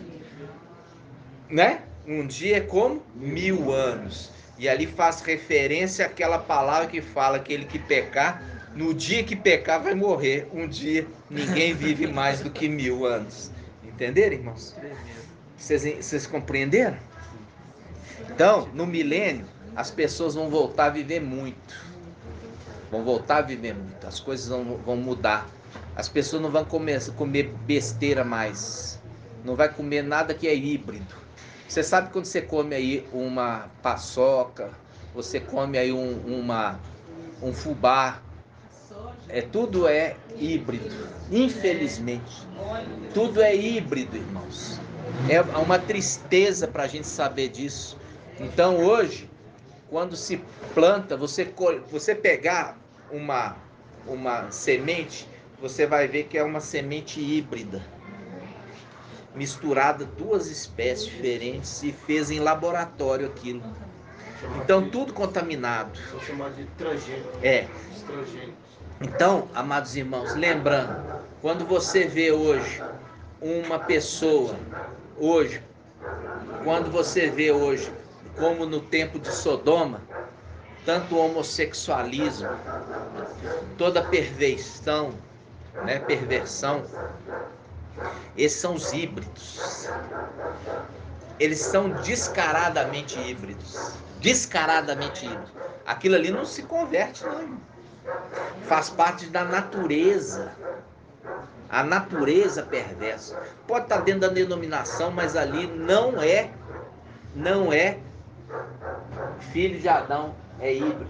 né? Um dia é como 1000 anos. E ali faz referência àquela palavra que fala: aquele que pecar, no dia que pecar vai morrer. Um dia ninguém vive mais do que 1000 anos. Entenderam, irmãos? Vocês compreenderam? Então, no milênio, as pessoas vão voltar a viver muito. Vão voltar a viver muito. As coisas vão mudar. As pessoas não vão comer besteira mais. Não vai comer nada que é híbrido. Você sabe quando você come aí uma paçoca, você come aí um fubá, tudo é híbrido. Infelizmente, tudo é híbrido, irmãos. É uma tristeza para a gente saber disso. Então hoje, quando se planta, você pegar uma semente, você vai ver que é uma semente híbrida, misturada duas espécies diferentes e fez em laboratório aquilo. Então tudo contaminado. São chamados de transgênicos. Transgênicos. Então, amados irmãos, lembrando, quando você vê hoje uma pessoa, quando você vê hoje, como no tempo de Sodoma, tanto o homossexualismo, toda perversão, né, esses são os híbridos. Eles são descaradamente híbridos. Descaradamente híbridos. Aquilo ali não se converte, não, irmão. Faz parte da natureza. A natureza perversa. Pode estar dentro da denominação, mas ali não é filho de Adão, é híbrido.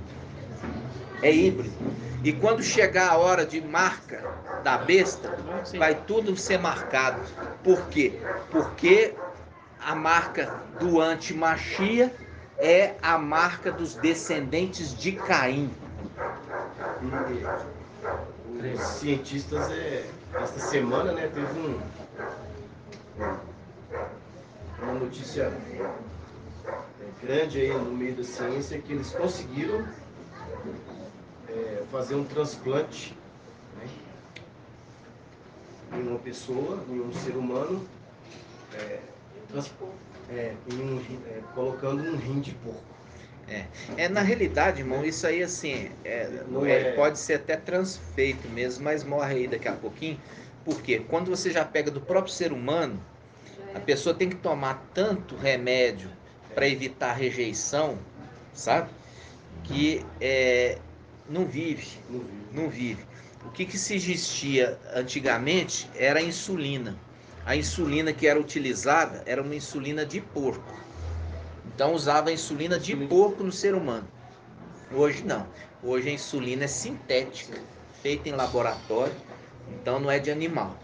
É híbrido. E quando chegar a hora de marca da besta, vai tudo ser marcado. Por quê? Porque a marca do antimachia é a marca dos descendentes de Caim. Os cientistas, esta semana, né, teve uma notícia grande aí no meio da ciência, que eles conseguiram fazer um transplante, né, em uma pessoa, em um ser humano, colocando um rim de porco. Na realidade, irmão, isso aí assim, pode ser até transfeito mesmo, mas morre aí daqui a pouquinho. Porque quando você já pega do próprio ser humano, a pessoa tem que tomar tanto remédio para evitar a rejeição, sabe? Que não vive. O que se existia antigamente era a insulina. A insulina que era utilizada era uma insulina de porco. Então usava a insulina de porco no ser humano. Hoje não. Hoje a insulina é sintética, feita em laboratório. Então não é de animal,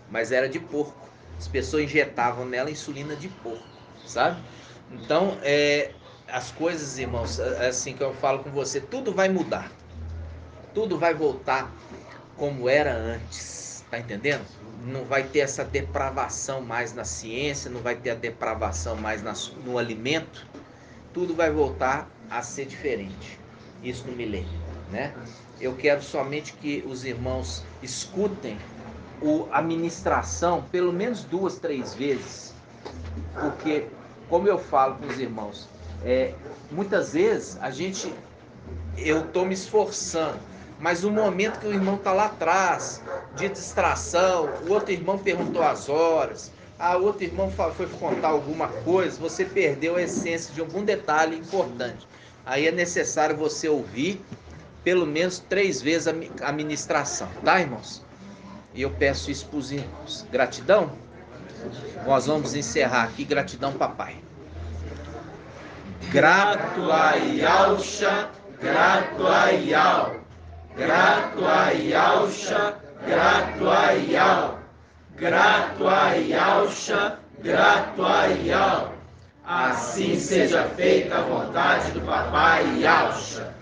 mas era de porco. As pessoas injetavam nela insulina de porco, sabe? Então, as coisas, irmãos, assim que eu falo com você, tudo vai mudar. Tudo vai voltar como era antes. Tá entendendo? Não vai ter essa depravação mais na ciência, não vai ter a depravação mais no alimento. Tudo vai voltar a ser diferente. Isso no milênio, né? Eu quero somente que os irmãos escutem a ministração pelo menos 2, 3 vezes, porque, como eu falo com os irmãos, muitas vezes eu estou me esforçando, mas o momento que o irmão está lá atrás, de distração, o outro irmão perguntou as horas, o outro irmão foi contar alguma coisa, você perdeu a essência de algum detalhe importante. Aí é necessário você ouvir pelo menos 3 vezes a ministração, tá, irmãos? E eu peço isso para os irmãos. Gratidão? Nós vamos encerrar aqui. Gratidão, papai. Grato a Yalcha, grato a Yal. Grato a Yalcha, grato a Yal. Grato a Yalcha, grato a Yal. Assim seja feita a vontade do papai Yalcha.